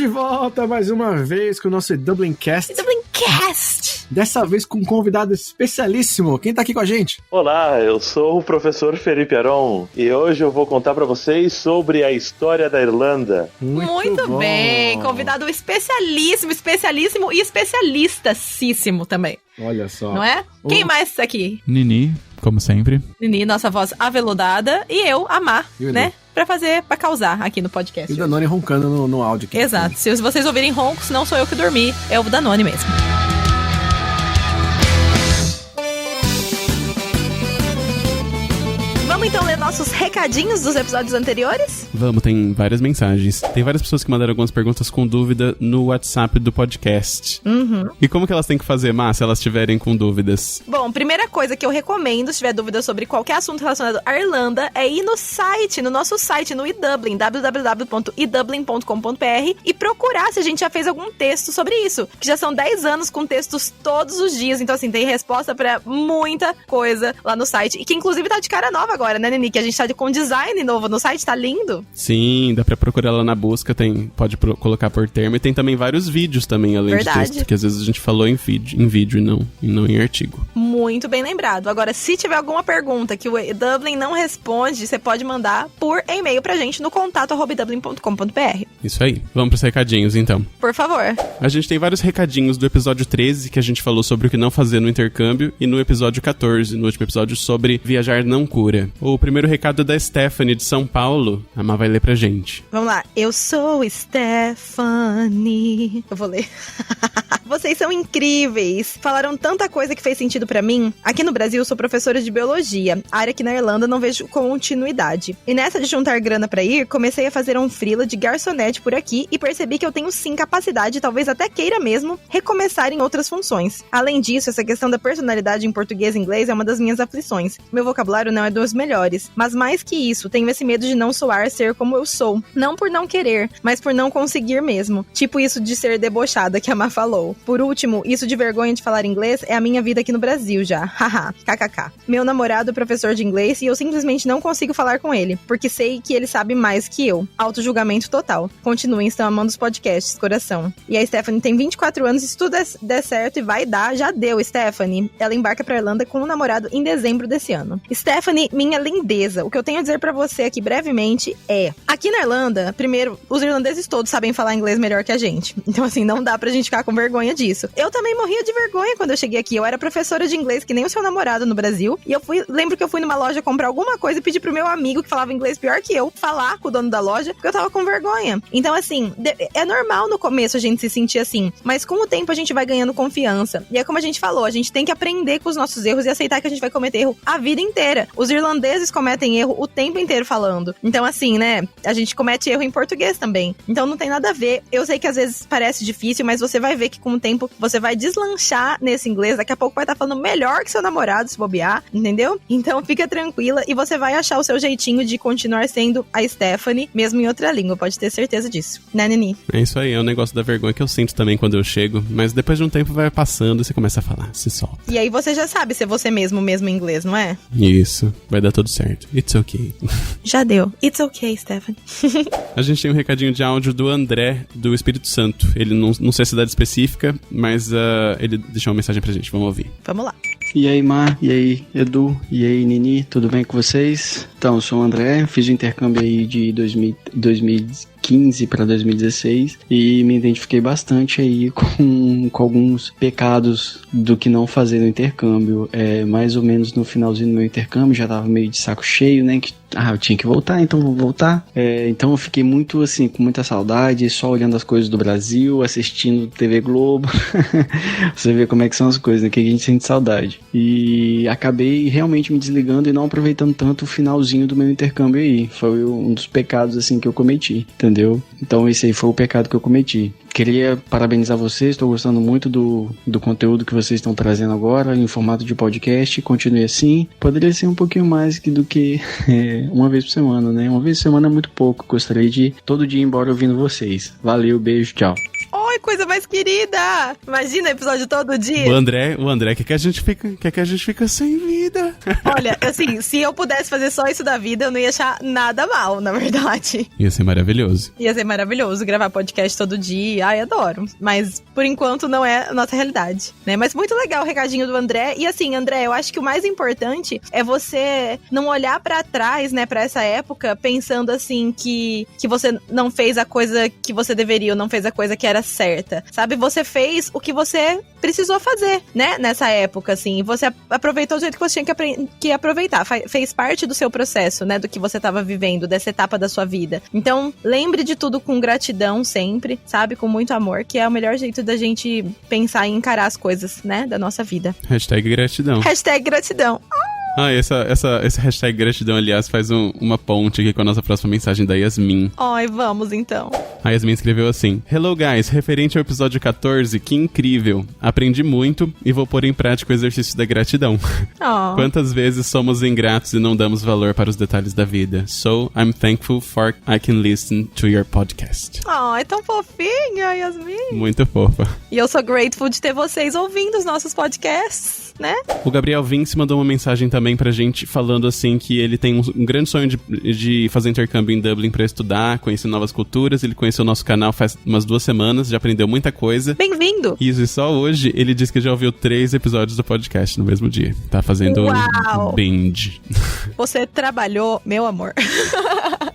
de volta mais uma vez com o nosso Dublincast. Dublincast! Dessa vez com um convidado especialíssimo. Quem tá aqui com a gente? Olá, eu sou o professor Felipe Aron e hoje eu vou contar pra vocês sobre a história da Irlanda. Muito bem, convidado especialíssimo e especialistasíssimo também. Olha só. Não é? Quem mais tá aqui? Nini, como sempre. Nini, nossa voz aveludada, e eu, Amar, né? Pra causar aqui no podcast. E o Danone roncando no áudio aqui. Exato. Se vocês ouvirem roncos, não sou eu que dormi, é o Danone mesmo. Vamos então ler nossos recadinhos dos episódios anteriores? Vamos, tem várias mensagens. Tem várias pessoas que mandaram algumas perguntas com dúvida no WhatsApp do podcast. E como que elas têm que fazer, Má, se elas estiverem com dúvidas? Bom, primeira coisa que eu recomendo, se tiver dúvida sobre qualquer assunto relacionado à Irlanda, é ir no nosso site, no eDublin, www.edublin.com.br, e procurar se a gente já fez algum texto sobre isso, que já são 10 anos com textos todos os dias, então assim, tem resposta pra muita coisa lá no site, e que inclusive tá de cara nova agora, né, Nini? Que a gente tá com design novo no site, tá lindo. Sim, dá pra procurar lá na busca, pode colocar por termo, e tem também vários vídeos também, além de texto, que às vezes a gente falou em vídeo e não em artigo. Muito bem lembrado. Agora, se tiver alguma pergunta que o Dublin não responde, você pode mandar por e-mail pra gente no contato@dublin.com.br. Isso aí. Vamos pros recadinhos, então. Por favor. A gente tem vários recadinhos do episódio 13, que a gente falou sobre o que não fazer no intercâmbio, e no episódio 14, no último episódio, sobre viajar não cura. O primeiro recado é da Stephanie, de São Paulo. A Má vai ler pra gente. Vamos lá. Eu sou Stephanie. Eu vou ler. Vocês são incríveis. Falaram tanta coisa que fez sentido pra mim. Aqui no Brasil, eu sou professora de biologia, área que na Irlanda não vejo continuidade. E nessa de juntar grana pra ir, comecei a fazer um freela de garçonete por aqui e percebi que eu tenho sim capacidade, talvez até queira mesmo, recomeçar em outras funções. Além disso, essa questão da personalidade em português e inglês é uma das minhas aflições. Meu vocabulário não é dos melhores. Mas mais que isso, tenho esse medo de não soar ser como eu sou. Não por não querer, mas por não conseguir mesmo. Tipo isso de ser debochada que a Má falou. Por último, isso de vergonha de falar inglês é a minha vida aqui no Brasil já. Haha, kkk. Meu namorado é professor de inglês e eu simplesmente não consigo falar com ele, porque sei que ele sabe mais que eu. Autojulgamento total. Continuem, estão amando os podcasts, coração. E a Stephanie tem 24 anos e se tudo der certo e vai dar, já deu, Stephanie. Ela embarca pra Irlanda com um namorado em dezembro desse ano. Stephanie, minha lindeza, o que eu tenho a dizer pra você aqui brevemente é: aqui na Irlanda, primeiro, os irlandeses todos sabem falar inglês melhor que a gente. Então assim, não dá pra gente ficar com vergonha disso. Eu também morria de vergonha quando eu cheguei aqui. Eu era professora de inglês que nem o seu namorado no Brasil. E lembro que eu fui numa loja comprar alguma coisa e pedi pro meu amigo que falava inglês pior que eu falar com o dono da loja, porque eu tava com vergonha. Então assim, é normal no começo a gente se sentir assim, mas com o tempo a gente vai ganhando confiança. E é como a gente falou, a gente tem que aprender com os nossos erros e aceitar que a gente vai cometer erro a vida inteira. Os irlandeses cometem erro o tempo inteiro falando. Então assim, né, a gente comete erro em português também. Então não tem nada a ver. Eu sei que às vezes parece difícil, mas você vai ver que com o tempo você vai deslanchar nesse inglês. Daqui a pouco vai estar falando melhor que seu namorado, se bobear, entendeu? Então fica tranquila e você vai achar o seu jeitinho de continuar sendo a Stephanie, mesmo em outra língua, pode ter certeza disso. Né, Nini? É isso aí, é um negócio da vergonha que eu sinto também quando eu chego, mas depois de um tempo vai passando e você começa a falar, se solta. E aí você já sabe ser você mesmo em inglês, não é? Isso, vai dar tudo certo. It's okay. Já deu. It's okay, Stephanie. A gente tem um recadinho de áudio do André, do Espírito Santo. Ele não sei a cidade específica, mas ele deixou uma mensagem pra gente, vamos ouvir. Vamos lá. E aí, Má, e aí, Edu, e aí, Nini, tudo bem com vocês? Então, eu sou o André, fiz o intercâmbio aí de 2015 para 2016 e me identifiquei bastante aí com alguns pecados do que não fazer no intercâmbio. Mais ou menos no finalzinho do meu intercâmbio, já tava meio de saco cheio, né, eu tinha que voltar, então vou voltar. Então eu fiquei muito assim, com muita saudade, só olhando as coisas do Brasil, assistindo TV Globo. Você vê como é que são as coisas, né? Que a gente sente saudade. E acabei realmente me desligando e não aproveitando tanto o finalzinho do meu intercâmbio aí. Foi um dos pecados assim que eu cometi, entendeu? Então esse aí foi o pecado que eu cometi. Queria parabenizar vocês, estou gostando muito do conteúdo que vocês estão trazendo agora em formato de podcast. Continue assim. Poderia ser um pouquinho mais do que uma vez por semana, né? Uma vez por semana é muito pouco. Gostaria de todo dia ir embora ouvindo vocês. Valeu, beijo, tchau. Oi, Ai, coisa mais querida. Imagina episódio todo dia. O André quer que a gente fica sem vida. Olha, assim, se eu pudesse fazer só isso da vida, eu não ia achar nada mal, na verdade. Ia ser maravilhoso. Ia ser maravilhoso gravar podcast todo dia. Ai, adoro. Mas, por enquanto, não é a nossa realidade, né? Mas muito legal o recadinho do André. E assim, André, eu acho que o mais importante é você não olhar pra trás, né, pra essa época, pensando assim que você não fez a coisa que você deveria, ou não fez a coisa que era certa, sabe? Você fez o que você precisou fazer, né, nessa época, assim. Você aproveitou do jeito que você tinha que aproveitar. Fez parte do seu processo, né, do que você tava vivendo, dessa etapa da sua vida. Então, lembre de tudo com gratidão sempre, sabe? Com muito amor, que é o melhor jeito da gente pensar e encarar as coisas, né, da nossa vida. Hashtag gratidão. Hashtag gratidão. Esse hashtag gratidão, aliás, faz uma ponte aqui com a nossa próxima mensagem da Yasmin. Ai, vamos então. A Yasmin escreveu assim: Hello guys, referente ao episódio 14, que incrível. Aprendi muito e vou pôr em prática o exercício da gratidão. Oh. Quantas vezes somos ingratos e não damos valor para os detalhes da vida? So, I'm thankful for I can listen to your podcast. Oh, é tão fofinha, Yasmin. Muito fofa. E eu sou grateful de ter vocês ouvindo os nossos podcasts, né? O Gabriel Vince mandou uma mensagem também pra gente, falando assim que ele tem um grande sonho de fazer intercâmbio em Dublin pra estudar, conhecer novas culturas. Ele conheceu o nosso canal faz umas 2 semanas, já aprendeu muita coisa. Bem-vindo! Isso, e só hoje ele disse que já ouviu 3 episódios do podcast no mesmo dia. Tá fazendo Uau! um binge. Você trabalhou, meu amor.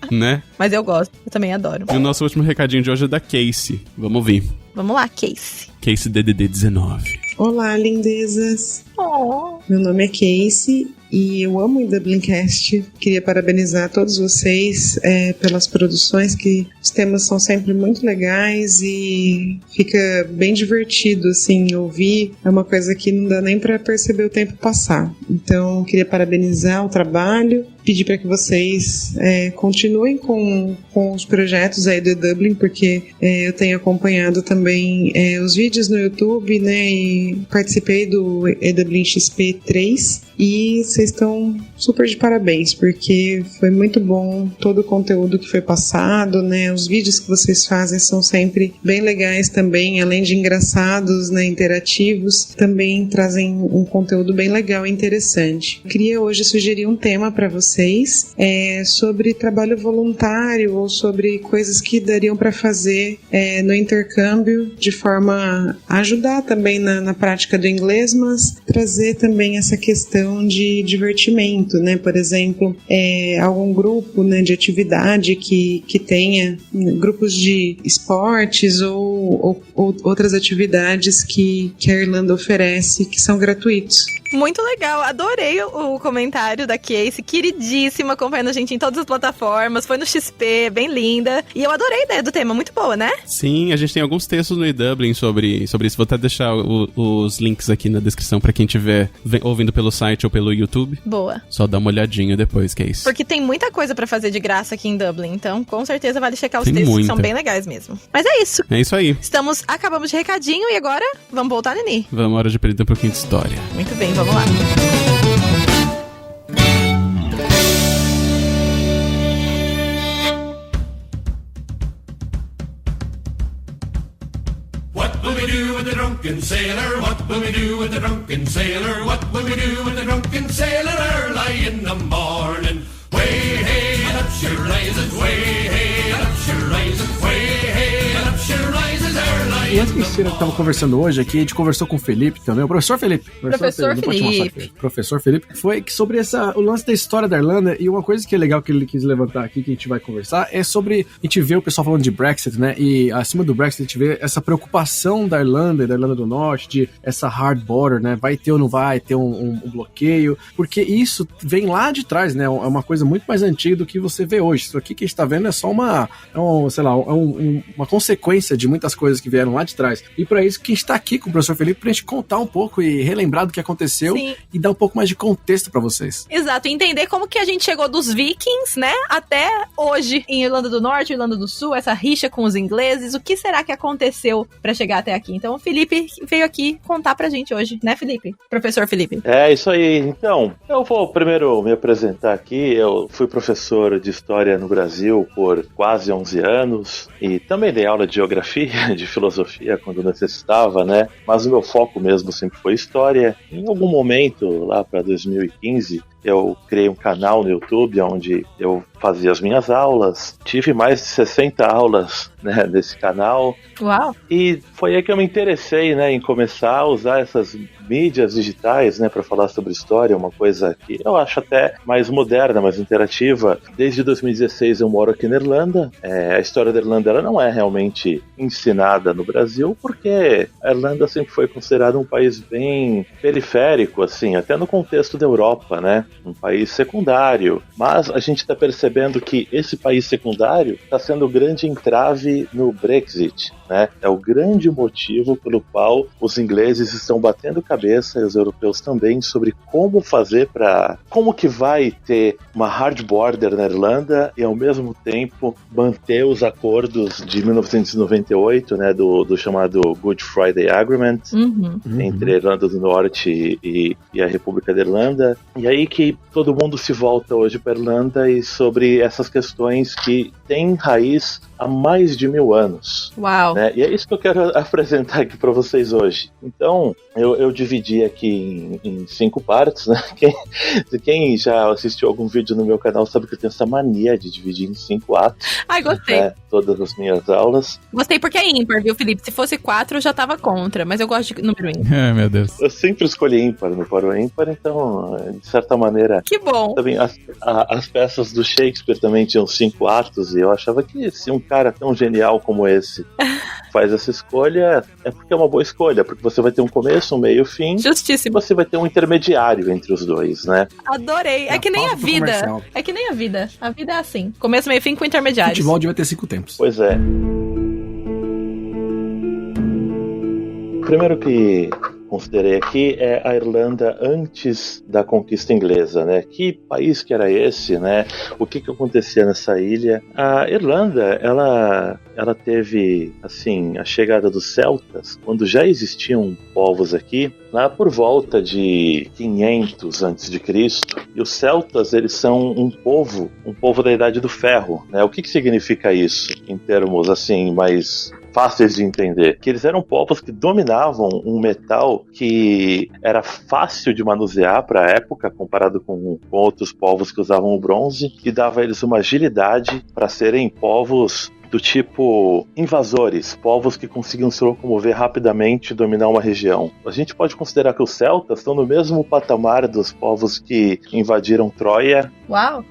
Né? Mas eu gosto, eu também adoro. E o nosso último recadinho de hoje é da Casey. Vamos ouvir. Vamos lá, Casey. Casey DDD 19. Olá, lindezas. Oh. Meu nome é Casey e eu amo o Dublincast. Queria parabenizar todos vocês pelas produções, que os temas são sempre muito legais e fica bem divertido, assim, ouvir. É uma coisa que não dá nem para perceber o tempo passar. Então, queria parabenizar o trabalho, pedir para que vocês continuem com os projetos aí do Dublin, porque eu tenho acompanhado também os vídeos no YouTube, né, e participei do Dublin XP 3 e vocês estão super de parabéns, porque foi muito bom todo o conteúdo que foi passado, né, os vídeos que vocês fazem são sempre bem legais também, além de engraçados, né, interativos, também trazem um conteúdo bem legal e interessante. Eu queria hoje sugerir um tema para vocês sobre trabalho voluntário ou sobre coisas que dariam para fazer no intercâmbio, de forma a ajudar também na prática do inglês, mas trazer também essa questão de divertimento, né? Por exemplo, algum grupo, né, de atividade que tenha grupos de esportes ou outras atividades que a Irlanda oferece, que são gratuitos. Muito legal, adorei o comentário da Casey, queridíssima, acompanhando a gente em todas as plataformas, foi no XP, bem linda, e eu adorei a ideia do tema, muito boa, né? Sim, a gente tem alguns textos no eDublin sobre isso, vou até deixar os links aqui na descrição pra quem estiver ouvindo pelo site ou pelo YouTube. Boa. Só dá uma olhadinha depois, que é isso. Porque tem muita coisa pra fazer de graça aqui em Dublin, então com certeza vale checar os Tem textos, muita. que são bem legais mesmo. Mas é isso. É isso aí. Acabamos de recadinho e agora vamos voltar, Nini. Vamos, hora de aprender um pouquinho de história. Muito bem, vamos lá. What will we do with the drunken sailor? What will we do with the drunken sailor? What will we do with the drunken sailor early in the morning? Way hey and up she rises, way hey and up she rises, way hey and up she rises early E in antes que the você estava conversando hoje aqui, a gente conversou com o Felipe também, o professor Felipe. Professor não pode chamar só Felipe. Felipe. Professor Felipe. Foi sobre o lance da história da Irlanda, e uma coisa que é legal que ele quis levantar aqui, que a gente vai conversar, é sobre, a gente vê o pessoal falando de Brexit, né, e acima do Brexit a gente vê essa preocupação da Irlanda e da Irlanda do Norte, de essa hard border, né, vai ter ou não vai ter um bloqueio, porque isso vem lá de trás, né, é uma coisa muito mais antiga do que você vê hoje. Isso aqui que a gente tá vendo é só uma consequência de muitas coisas que vieram lá de trás. E para isso que a gente tá aqui com o professor Felipe, pra gente contar um pouco e relembrar do que aconteceu. Sim. E dar um pouco mais de contexto pra vocês. Exato, entender como que a gente chegou dos vikings, né, até hoje em Irlanda do Norte, Irlanda do Sul, essa rixa com os ingleses, o que será que aconteceu pra chegar até aqui? Então o Felipe veio aqui contar pra gente hoje, né, Felipe? Professor Felipe. É isso aí. Então, eu vou primeiro me apresentar aqui. Eu fui professor de História no Brasil por quase 11 anos e também dei aula de Geografia, de Filosofia filosofia quando necessitava, né? Mas o meu foco mesmo sempre foi história. Em algum momento, lá para 2015, eu criei um canal no YouTube onde eu fazia as minhas aulas. Tive mais de 60 aulas, né, nesse canal. Uau! E foi aí que eu me interessei, né, em começar a usar essas mídias digitais, né, para falar sobre história, uma coisa que eu acho até mais moderna, mais interativa. Desde 2016 eu moro aqui na Irlanda. A história da Irlanda ela não é realmente ensinada no Brasil, porque a Irlanda sempre foi considerada um país bem periférico, assim, até no contexto da Europa, né? Um país secundário. Mas a gente está percebendo que esse país secundário está sendo o grande entrave no Brexit, né? É o grande motivo pelo qual os ingleses estão batendo cabeça, e os europeus também, sobre como fazer como que vai ter uma hard border na Irlanda e ao mesmo tempo manter os acordos de 1998, né, do chamado Good Friday Agreement, entre a Irlanda do Norte e a República da Irlanda. E aí que todo mundo se volta hoje para a Irlanda e sobre essas questões que têm raiz há mais de 1000 anos. Uau! Né? E é isso que eu quero apresentar aqui para vocês hoje. Então, eu dividi aqui em 5 partes, né? Quem já assistiu algum vídeo no meu canal sabe que eu tenho essa mania de dividir em 5 atos. Ai, gostei. Né? Todas as minhas aulas. Gostei porque é ímpar, viu, Felipe? Se fosse 4, eu já tava contra, mas eu gosto de número ímpar. Ai, meu Deus. Eu sempre escolhi ímpar no Paro Ímpar, então, de certa maneira... Que bom! Também, as peças do Shakespeare também tinham 5 atos, e eu achava que se um cara tão genial como esse faz essa escolha, é porque é uma boa escolha, porque você vai ter um começo, um meio, fim. Justíssimo. E você vai ter um intermediário entre os dois, né? Adorei. É que nem a vida. Comercial. É que nem a vida. A vida é assim. Começo, meio, fim com intermediários. Futebol devia ter 5 tempos. Pois é. O primeiro que considerei aqui é a Irlanda antes da conquista inglesa, né? Que país que era esse, né? O que acontecia nessa ilha? A Irlanda, ela teve, assim, a chegada dos celtas, quando já existiam povos aqui, lá por volta de 500 a.C. E os celtas, eles são um povo da Idade do Ferro, né? O que significa isso, em termos, assim, mais fáceis de entender? Que eles eram povos que dominavam um metal que era fácil de manusear para a época, comparado com outros povos que usavam o bronze, e dava a eles uma agilidade para serem povos do tipo invasores, povos que conseguiam se locomover rapidamente e dominar uma região. A gente pode considerar que os celtas estão no mesmo patamar dos povos que invadiram Troia, Uau!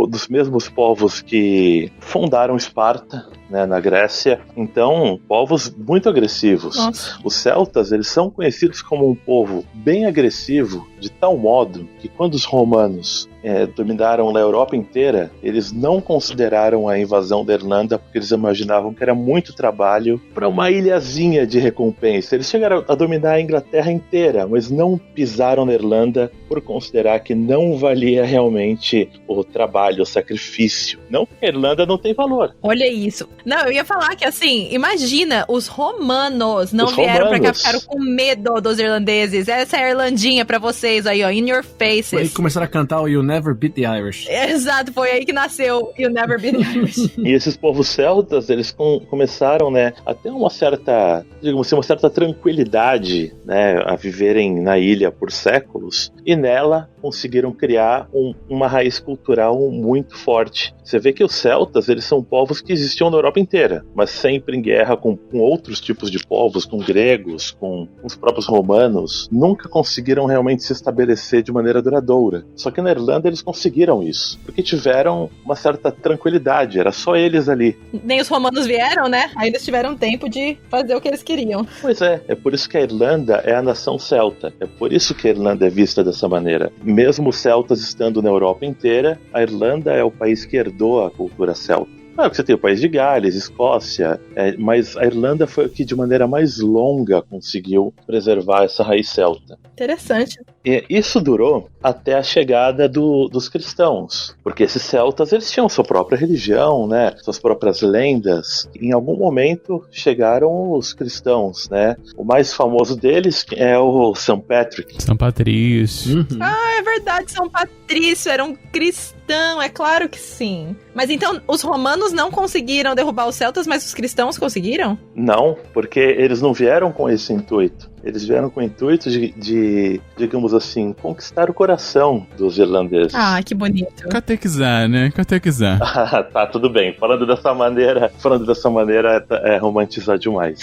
Dos mesmos povos que fundaram Esparta, né, na Grécia. Então, povos muito agressivos. Nossa. Os celtas, eles são conhecidos como um povo bem agressivo, de tal modo que quando os romanos dominaram a Europa inteira, eles não consideraram a invasão da Irlanda porque eles imaginavam que era muito trabalho para uma ilhazinha de recompensa. Eles chegaram a dominar a Inglaterra inteira, mas não pisaram na Irlanda por considerar que não valia realmente o trabalho, o sacrifício. Não porque a Irlanda não tem valor. Olha isso. Não, eu ia falar que assim, imagina, os romanos não vieram pra cá, ficaram com medo dos irlandeses. Essa é a Irlandinha pra vocês aí, ó, in your faces. Aí começaram a cantar o You Never Beat the Irish. Exato, foi aí que nasceu You Never Beat the Irish. E esses povos celtas, eles começaram, né, a ter uma certa, digamos assim, uma certa tranquilidade, né, a viverem na ilha por séculos, e nela conseguiram criar uma raiz cultural muito forte. Você vê que os celtas, eles são povos que existiam na Europa inteira, mas sempre em guerra com outros tipos de povos, com gregos, com os próprios romanos. Nunca conseguiram realmente se estabelecer de maneira duradoura. Só que na Irlanda eles conseguiram isso, porque tiveram uma certa tranquilidade, era só eles ali. Nem os romanos vieram, né? Aí eles tiveram tempo de fazer o que eles queriam. Pois é por isso que a Irlanda é a nação celta, é por isso que a Irlanda é vista dessa maneira. Mesmo os celtas estando na Europa inteira, a Irlanda é o país que herdou a cultura celta. Claro que você tem o país de Gales, Escócia, mas a Irlanda foi o que de maneira mais longa conseguiu preservar essa raiz celta. Interessante. E isso durou até a chegada dos cristãos, porque esses celtas eles tinham sua própria religião, né, suas próprias lendas. Em algum momento chegaram os cristãos, né? O mais famoso deles é o São Patrick. São Patrício. É verdade, São Patrício era um cristão, é claro que sim. Mas então, os romanos não conseguiram derrubar os celtas, mas os cristãos conseguiram? Não, porque eles não vieram com esse intuito. Eles vieram com o intuito de, digamos assim, conquistar o coração dos irlandeses. Ah, que bonito. Catequizar, né? Catequizar. Tá, tudo bem. Falando dessa maneira é romantizar demais.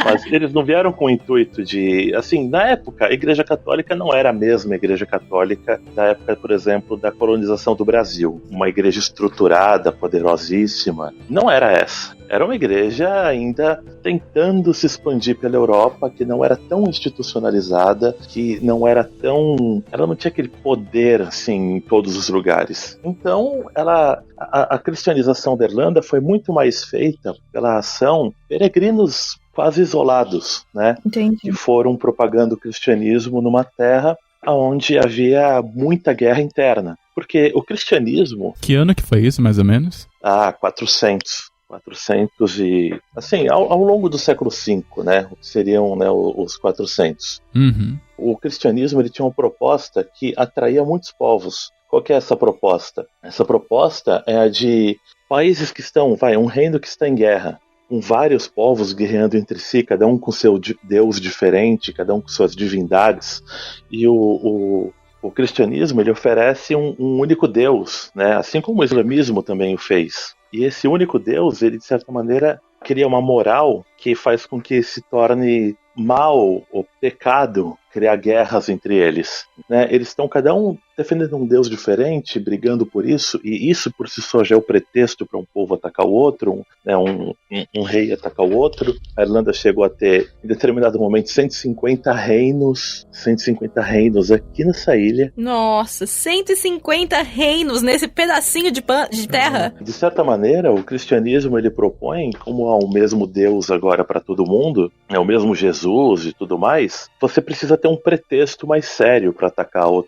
Mas eles não vieram com o intuito de... Assim, na época, a Igreja Católica não era a mesma Igreja Católica da época, por exemplo, da colonização do Brasil. Uma igreja estruturada, poderosíssima. Não era essa. Era uma igreja ainda tentando se expandir pela Europa, que não era tão institucionalizada, que não era tão... Ela não tinha aquele poder, assim, em todos os lugares. Então, a cristianização da Irlanda foi muito mais feita pela ação peregrinos quase isolados, né? Entendi. Que foram propagando o cristianismo numa terra onde havia muita guerra interna. Porque o cristianismo... Que ano que foi isso, mais ou menos? 400 e... Assim, ao longo do século V, né? Seriam, né, os 400. Uhum. O cristianismo ele tinha uma proposta que atraía muitos povos. Qual que é essa proposta? Essa proposta é a de países que estão... um reino que está em guerra, com vários povos guerreando entre si, cada um com seu deus diferente, cada um com suas divindades. E o cristianismo ele oferece um único Deus, né? Assim como o islamismo também o fez. E esse único Deus, ele de certa maneira cria uma moral que faz com que se torne mal ou pecado criar guerras entre eles, né? Eles estão cada um defendendo um Deus diferente, brigando por isso, e isso por si só já é o pretexto para um povo atacar o outro, um rei atacar o outro. A Irlanda chegou a ter, em determinado momento, 150 reinos aqui nessa ilha. Nossa, 150 reinos nesse pedacinho de terra. De certa maneira, o cristianismo ele propõe, como há o mesmo Deus agora para todo mundo, é o mesmo Jesus e tudo mais, você precisa ter um pretexto mais sério para atacar um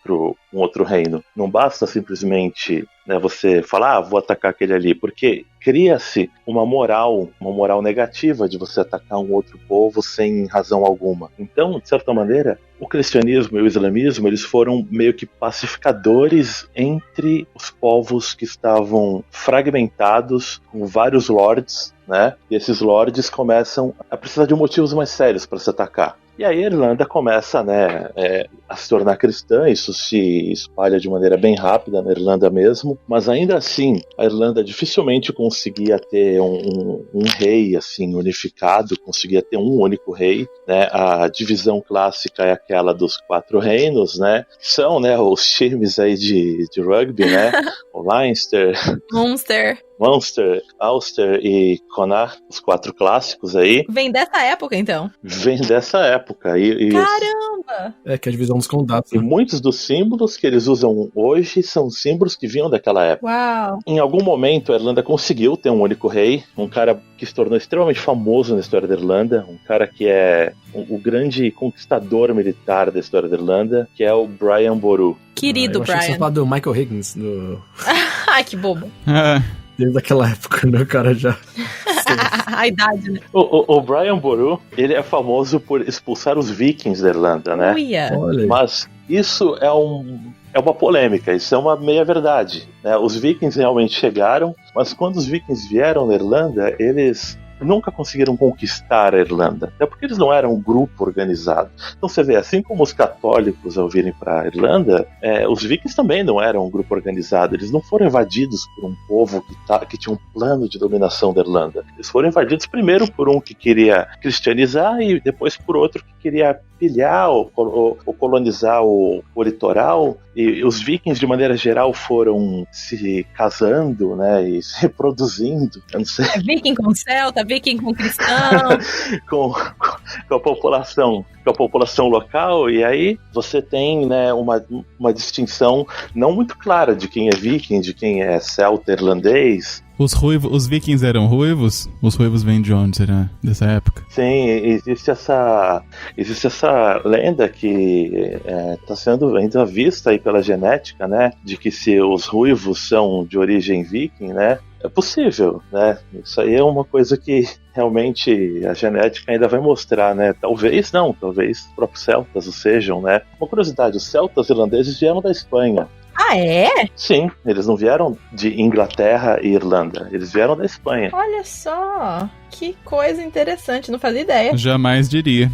outro reino. Não basta simplesmente, né, você falar, vou atacar aquele ali, porque cria-se uma moral negativa de você atacar um outro povo sem razão alguma. Então, de certa maneira, o cristianismo e o islamismo, eles foram meio que pacificadores entre os povos que estavam fragmentados com vários lords, né? E esses lords começam a precisar de motivos mais sérios para se atacar. E aí a Irlanda começa, né, a se tornar cristã, isso se espalha de maneira bem rápida na Irlanda mesmo, mas ainda assim a Irlanda dificilmente conseguia ter um rei assim unificado, conseguia ter um único rei, né? A divisão clássica é aquela dos 4 reinos, né? São, né, os times aí de rugby, né? O Leinster, Munster, Ulster e Connacht, os 4 clássicos aí. Vem dessa época, então? Vem dessa época. Caramba! Que é a divisão dos condados. E muitos dos símbolos que eles usam hoje são símbolos que vinham daquela época. Uau! Em algum momento, a Irlanda conseguiu ter um único rei, um cara que se tornou extremamente famoso na história da Irlanda, um cara que é o grande conquistador militar da história da Irlanda, que é o Brian Boru. Querido eu achei que você Brian. falava do Michael Higgins. Ai, que bobo. Desde aquela época, né? O cara já... A idade, né? O Brian Boru, ele é famoso por expulsar os vikings da Irlanda, né? Olha aí. Mas isso é uma polêmica, isso é uma meia-verdade, né? Os vikings realmente chegaram, mas quando os vikings vieram na Irlanda, eles nunca conseguiram conquistar a Irlanda, até porque eles não eram um grupo organizado. Então você vê, assim como os católicos ao virem para a Irlanda, os vikings também não eram um grupo organizado, eles não foram invadidos por um povo que tinha um plano de dominação da Irlanda. Eles foram invadidos primeiro por um que queria cristianizar e depois por outro que queria pilhar ou colonizar o litoral. E os vikings, de maneira geral, foram se casando, né, e se reproduzindo. Eu não sei. Viking com celta, viking com cristão. população local, e aí você tem, né, uma distinção não muito clara de quem é viking, de quem é celta irlandês. Os vikings eram ruivos? Os ruivos vêm de onde, será? Dessa época? Sim, existe essa lenda que está sendo ainda vista aí pela genética, né? De que se os ruivos são de origem viking, né? É possível, né? Isso aí é uma coisa que realmente a genética ainda vai mostrar, né? Talvez não, talvez os próprios celtas o sejam, né? Uma curiosidade, os celtas irlandeses vieram da Espanha. Ah, é? Sim, eles não vieram de Inglaterra e Irlanda, eles vieram da Espanha. Olha só, que coisa interessante, não fazia ideia. Jamais diria.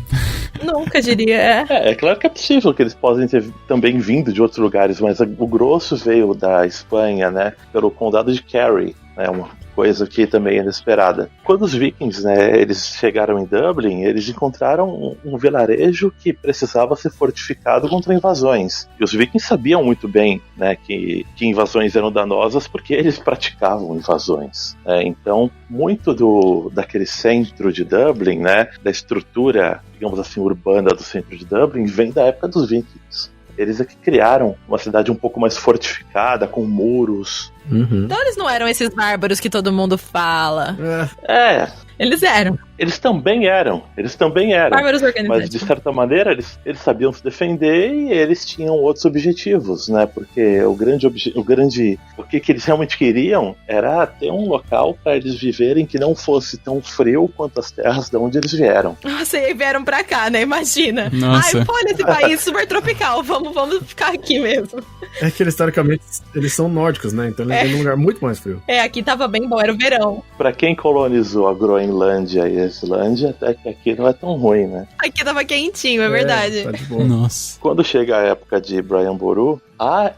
Nunca diria. É claro que é possível que eles possam ter também vindo de outros lugares, mas o grosso veio da Espanha, né? Pelo condado de Kerry, né? Uma coisa que também é inesperada. Quando os vikings, né, eles chegaram em Dublin, eles encontraram um vilarejo que precisava ser fortificado contra invasões. E os vikings sabiam muito bem, né, que invasões eram danosas porque eles praticavam invasões. Então, muito daquele centro de Dublin, né, da estrutura, digamos assim, urbana do centro de Dublin, vem da época dos vikings. Eles é que criaram uma cidade um pouco mais fortificada, com muros. Uhum. Então eles não eram esses bárbaros que todo mundo fala. Eles eram. Eles também eram. Bárbaros organizados. Mas, de certa maneira, eles sabiam se defender e eles tinham outros objetivos, né? Porque o que eles realmente queriam era ter um local para eles viverem que não fosse tão frio quanto as terras de onde eles vieram. Nossa, e aí vieram pra cá, né? Imagina. Nossa. Ai, olha esse país super tropical, vamos ficar aqui mesmo. É que historicamente, eles são nórdicos, né? Então eles vêm num lugar muito mais frio. Aqui tava bem bom, era o verão. Pra quem colonizou a Groenlândia e a Islândia, até que aqui não é tão ruim, né? Aqui tava quentinho, é verdade. Tá de boa. Nossa. Quando chega a época de Brian Boru, há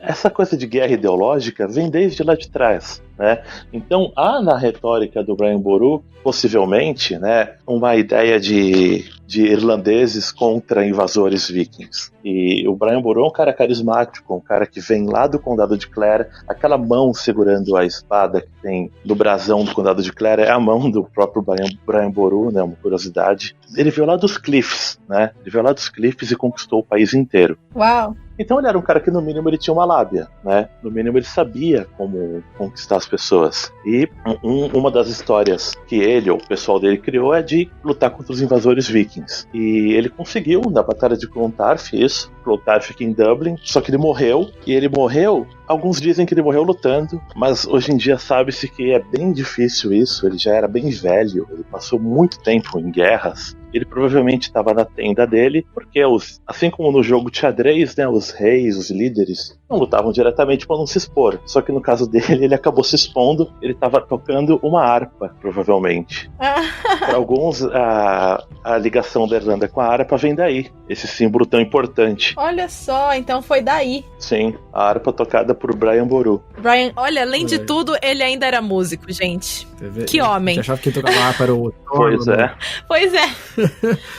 essa coisa de guerra ideológica vem desde lá de trás, né? Então há na retórica do Brian Boru, possivelmente, né, uma ideia de irlandeses contra invasores vikings. E o Brian Boru é um cara carismático, um cara que vem lá do condado de Clare, aquela mão segurando a espada que tem no brasão do condado de Clare é a mão do próprio Brian Boru, né, uma curiosidade. Ele veio lá dos Cliffs, né? Ele veio lá dos Cliffs e conquistou o país inteiro. Uau! Então ele era um cara que no mínimo ele tinha uma lábia, né? No mínimo ele sabia como conquistar as pessoas. E uma das histórias que ele ou o pessoal dele criou é de lutar contra os invasores vikings. E ele conseguiu na Batalha de Clontarf isso. Clontarf fica em Dublin, só que ele morreu. E ele morreu, alguns dizem que ele morreu lutando, mas hoje em dia sabe-se que é bem difícil isso. Ele já era bem velho, ele passou muito tempo em guerras. Ele provavelmente estava na tenda dele, porque assim como no jogo de xadrez, né, os reis, os líderes, não lutavam diretamente para não se expor. Só que no caso dele, ele acabou se expondo, ele estava tocando uma harpa, provavelmente. Para alguns, a ligação da Irlanda com a harpa vem daí, esse símbolo tão importante. Olha só, então foi daí. Sim, a harpa tocada por Brian Boru. Brian, olha, além de tudo, ele ainda era músico, gente. Que homem. Você achava que quem tocava harpa era o Pois é. Pois é.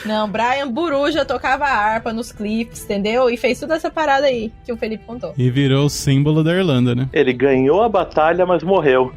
Não, Brian Boru já tocava harpa nos clipes, entendeu? E fez toda essa parada aí que o Felipe contou. E virou o símbolo da Irlanda, né? Ele ganhou a batalha, mas morreu.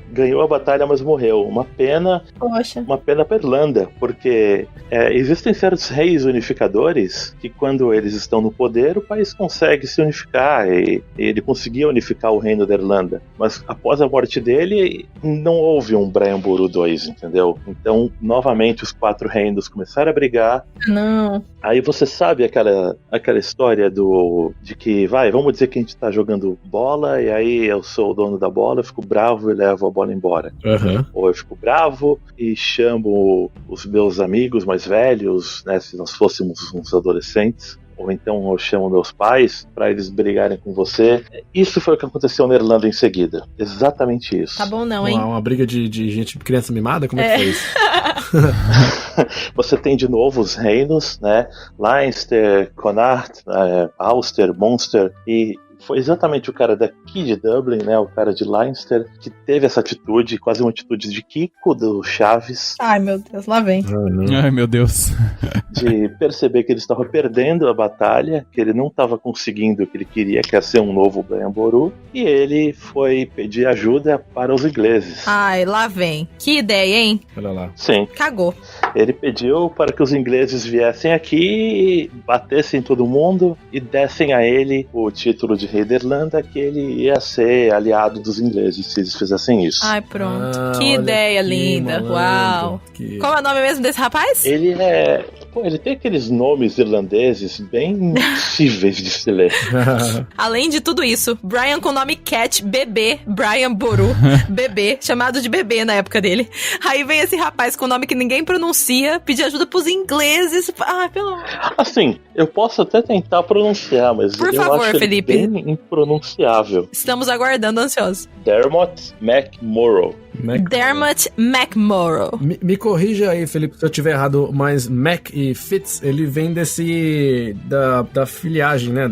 Uma pena. Poxa. Uma pena pra Irlanda, porque existem certos reis unificadores que quando eles estão no poder, o país consegue se unificar e ele conseguia unificar o reino da Irlanda. Mas após a morte dele, não houve um Brian Boru II, entendeu? Então, novamente, os 4 reinos começaram a brigar. Não. Aí você sabe aquela história de que, vamos dizer que a gente tá jogando bola e aí eu sou o dono da bola, eu fico bravo e levo a bola embora. Uhum. Ou eu fico bravo e chamo os meus amigos mais velhos, né, se nós fôssemos uns adolescentes, ou então eu chamo meus pais para eles brigarem com você. Isso foi o que aconteceu na Irlanda em seguida. Exatamente isso. Tá bom não, hein? Uma briga de gente, criança mimada? Como é que foi isso? Você tem de novo os reinos, né? Leinster, Connacht, Ulster, Munster, e foi exatamente o cara daqui de Dublin, né, o cara de Leinster, que teve essa atitude, quase uma atitude de Kiko do Chaves, Ai, meu Deus, lá vem. Ai, meu Deus. de perceber que ele estava perdendo a batalha, que ele não estava conseguindo o que ele queria, que é ser um novo Brian Boru, e ele foi pedir ajuda para os ingleses. Ai, lá vem. Que ideia, hein? Olha lá. Sim, Cagou. ele pediu para que os ingleses viessem aqui, batessem todo mundo e dessem a ele o título de rei da Irlanda, que ele ia ser aliado dos ingleses se eles fizessem isso. Ai, pronto. Ah, que olha ideia que linda. malandro. Uau. Que- Qual é o nome mesmo desse rapaz? Ele é... Pô, ele tem aqueles nomes irlandeses bem impossíveis de se ler. Além de tudo isso, Brian com o nome Cat, bebê, Brian Boru, bebê, chamado de bebê na época dele. Aí vem esse rapaz com o nome que ninguém pronuncia, pedir ajuda pros ingleses. Ai, pelo amor. Assim, eu posso até tentar pronunciar, mas Por eu favor, acho ele Felipe. bem impronunciável. Estamos aguardando ansiosos. Dermot McMorrow. Dermot McMorrow. Me corrija aí, Felipe, se eu tiver errado, mas Mac e Fitz, ele vem da filiagem, né?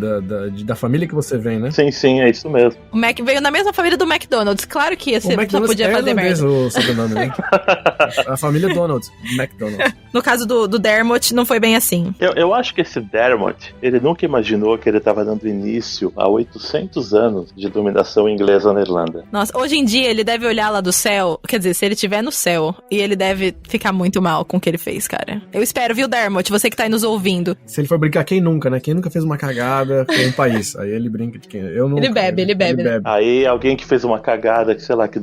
Da família que você vem, né? Sim, é isso mesmo. O Mac veio na mesma família do McDonald's. Claro que você só podia fazer irlandês, merda. o sobrenome, né? A família Donald, McDonald. No caso do Dermot, não foi bem assim. Eu acho que esse Dermot, ele nunca imaginou que ele estava dando início a 800 anos de dominação inglesa na Irlanda. Nossa, hoje em dia ele deve olhar lá do céu. Quer dizer, se ele estiver no céu, e ele deve ficar muito mal com o que ele fez, cara. Eu espero, viu, Dermot? Você que tá aí nos ouvindo. Se ele for brincar, quem nunca, né? Quem nunca fez uma cagada com um país? Aí ele brinca de quem? Eu nunca. Ele bebe, né? Aí alguém que fez uma cagada, que sei lá, que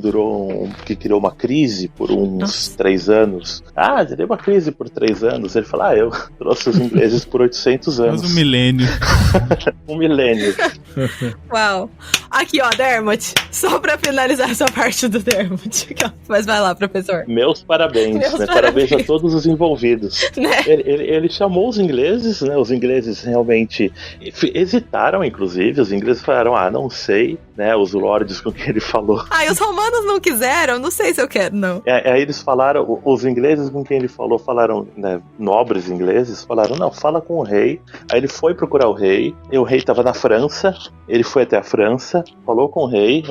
que criou uma crise por uns Nossa. 3 anos. Ah, deu uma crise por 3 anos. Ele fala, eu trouxe os ingleses por 800 anos. Mas um milênio. Um milênio. Uau. Aqui, ó, Dermot. Só pra finalizar essa parte do Dermot. Mas vai lá, professor. Meus parabéns, Meus né? parabéns. Parabéns a todos os envolvidos. Né? Ele chamou os ingleses, né? Os ingleses realmente hesitaram, inclusive. Os ingleses falaram, não sei, né? Os lords com quem ele falou. Ai, os romanos não quiseram? Não sei se eu quero, não. Aí eles falaram, os ingleses com quem ele falou, falaram, né? Nobres ingleses, falaram, não, fala com o rei. Aí ele foi procurar o rei, e o rei estava na França, ele foi até a França, falou com o rei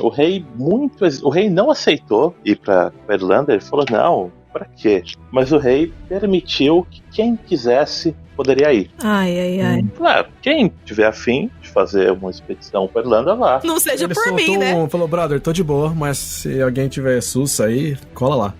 não aceitou ir pra Irlanda, ele falou, não, pra quê? Mas o rei permitiu que quem quisesse poderia ir. Ai. Quem tiver afim de fazer uma expedição pra Irlanda, vá. Não seja Ele por soltou mim, né? falou, brother, tô de boa, mas se alguém tiver sussa aí, cola lá.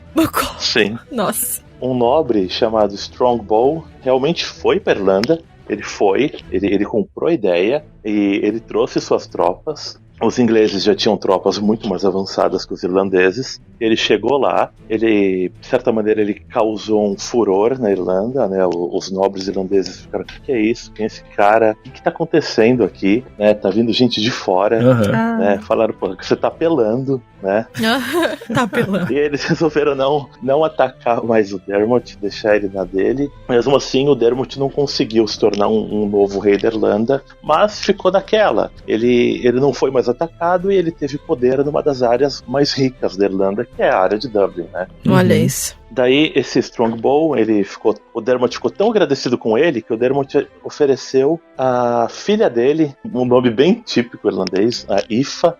Sim. Nossa. Um nobre chamado Strongbow realmente foi pra Irlanda. Ele comprou a ideia e ele trouxe suas tropas. Os ingleses já tinham tropas muito mais avançadas que os irlandeses. Ele chegou lá, de certa maneira, ele causou um furor na Irlanda, né? Os nobres irlandeses ficaram, o que é isso? Quem é esse cara? O que tá acontecendo aqui? Né? Tá vindo gente de fora, né? Falaram, pô, que você tá apelando, né? Tá apelando. E eles resolveram não atacar mais o Dermot, deixar ele na dele. Mesmo assim, o Dermot não conseguiu se tornar um novo rei da Irlanda, mas ficou naquela. Ele não foi mais atacado e ele teve poder numa das áreas mais ricas da Irlanda, que é a área de Dublin, né? Olha isso. Daí, esse Strongbow, o Dermot ficou tão agradecido com ele que o Dermot ofereceu a filha dele, um nome bem típico irlandês, a Aoife,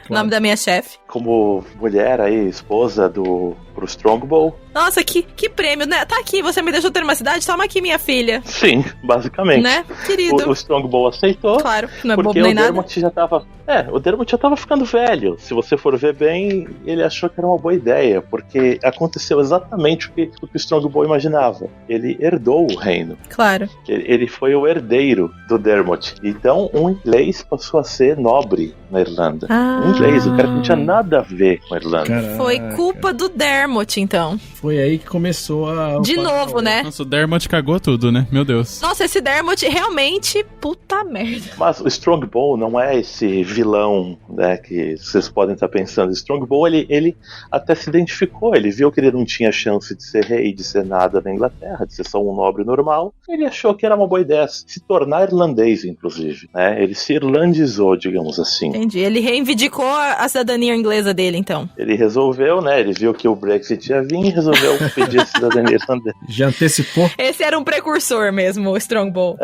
Nome da minha chefe. como mulher aí, esposa pro Strongbow. Nossa, que prêmio, né? Tá aqui, você me deixou ter uma cidade, toma aqui minha filha. Sim, basicamente. Né, querido? O Strongbow aceitou. Claro, não é bobo Porque nem o nada. Dermot já tava. O Dermot já tava ficando velho. Se você for ver bem, ele achou que era uma boa ideia, porque aconteceu exatamente o que o Strongbow imaginava. Ele herdou o reino. Claro. Ele foi o herdeiro do Dermot. Então, um inglês passou a ser nobre na Irlanda. Um inglês, o cara que não tinha nada a ver com a Irlanda. Caraca. Foi culpa do Dermot, então. Foi aí que começou a... De novo, né? Nossa, o Dermot cagou tudo, né? Meu Deus. Nossa, esse Dermot realmente, puta merda. Mas o Strongbow não é esse vilão, né, que vocês podem estar pensando. Strongbow, ele até se identificou, ele viu que ele não tinha chance de ser rei, de ser nada na Inglaterra, de ser só um nobre normal. Ele achou que era uma boa ideia se tornar irlandês, inclusive, né? Ele se irlandizou, digamos assim. Entendi. Ele reivindicou a cidadania inglesa dele, então. Ele resolveu, né? Ele viu que o Brexit ia vir e resolveu pedir a cidadania irlandesa. Já antecipou. Esse era um precursor mesmo, o Strongbow.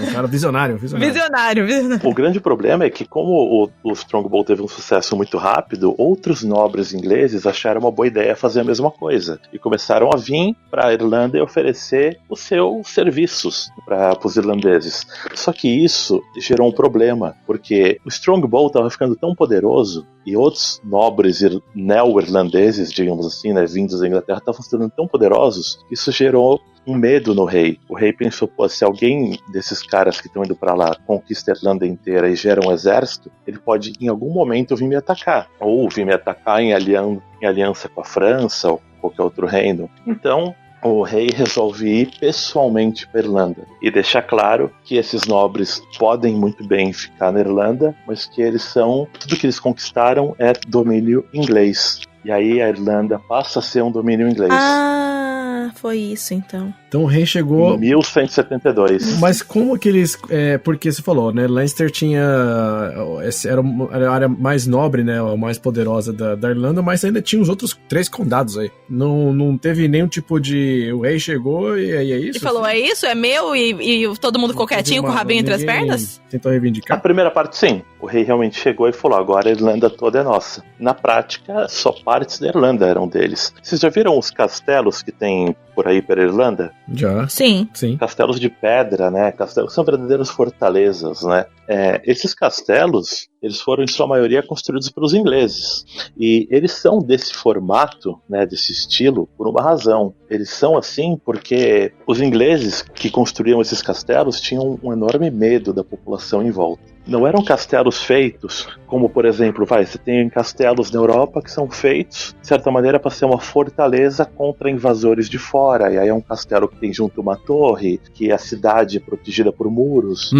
Um cara visionário. Visionário. O grande problema é que, como o Strongbow teve um sucesso muito rápido, outros nobres ingleses acharam uma boa ideia fazer a mesma coisa. E começaram a vir para a Irlanda e oferecer os seus serviços para os irlandeses. Só que isso gerou um problema, porque o Strongbow estava ficando tão poderoso e outros nobres neo-irlandeses, digamos assim, né, vindos da Inglaterra, estavam se tornando tão poderosos que isso gerou um medo no rei. O rei pensou, pô, se alguém desses caras que estão indo pra lá conquista a Irlanda inteira e gera um exército, ele pode em algum momento vir me atacar. Ou vir me atacar em aliança com a França ou qualquer outro reino. Então, o rei resolve ir pessoalmente para a Irlanda e deixar claro que esses nobres podem muito bem ficar na Irlanda, mas que tudo que eles conquistaram é domínio inglês. E aí a Irlanda passa a ser um domínio inglês. Ah, foi isso então. Então o rei chegou... Em 1172. Mas como que eles... porque você falou, né? Leinster tinha... Era a área mais nobre, né? A mais poderosa da Irlanda, mas ainda tinha os outros 3 condados aí. Não teve nenhum tipo de... O rei chegou e aí é isso? E falou, é isso? É meu? E todo mundo ficou quietinho com o rabinho entre as pernas? Tentou reivindicar? A primeira parte, sim. O rei realmente chegou e falou, agora a Irlanda toda é nossa. Na prática, só partes da Irlanda eram deles. Vocês já viram os castelos que tem por aí pela Irlanda? Já. Sim. Castelos de pedra, né? Castelos são verdadeiras fortalezas, né? Esses castelos, eles foram em sua maioria construídos pelos ingleses. E eles são desse formato, né, desse estilo, por uma razão. Eles são assim porque os ingleses que construíam esses castelos tinham um enorme medo da população em volta. Não eram castelos feitos, como por exemplo, você tem castelos na Europa que são feitos, de certa maneira, para ser uma fortaleza contra invasores de fora. E aí é um castelo que tem junto uma torre, que a cidade é protegida por muros,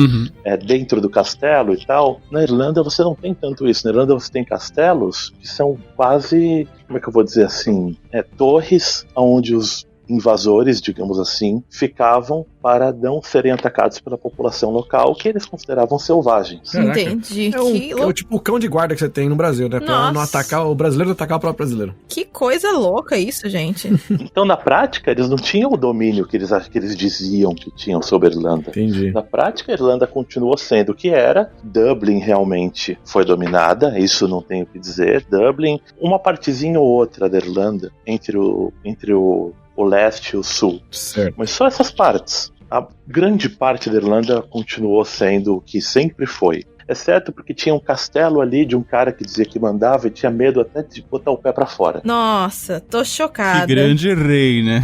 dentro do castelo e tal. Na Irlanda você não tem tanto isso. Na Irlanda você tem castelos que são quase, como é que eu vou dizer assim, torres onde os invasores, digamos assim, ficavam para não serem atacados pela população local, que eles consideravam selvagens. Caraca. Entendi. É o tipo o cão de guarda que você tem no Brasil, né? Pra não atacar o brasileiro, atacar o próprio brasileiro. Que coisa louca isso, gente. Então, na prática, eles não tinham o domínio que eles diziam que tinham sobre a Irlanda. Entendi. Na prática, a Irlanda continuou sendo o que era. Dublin realmente foi dominada, isso não tenho o que dizer. Dublin, uma partezinha ou outra da Irlanda, entre o leste e o sul. Certo. Mas só essas partes. A grande parte da Irlanda continuou sendo o que sempre foi. Exceto porque tinha um castelo ali de um cara que dizia que mandava e tinha medo até de botar o pé pra fora. Nossa, tô chocada. Que grande rei, né?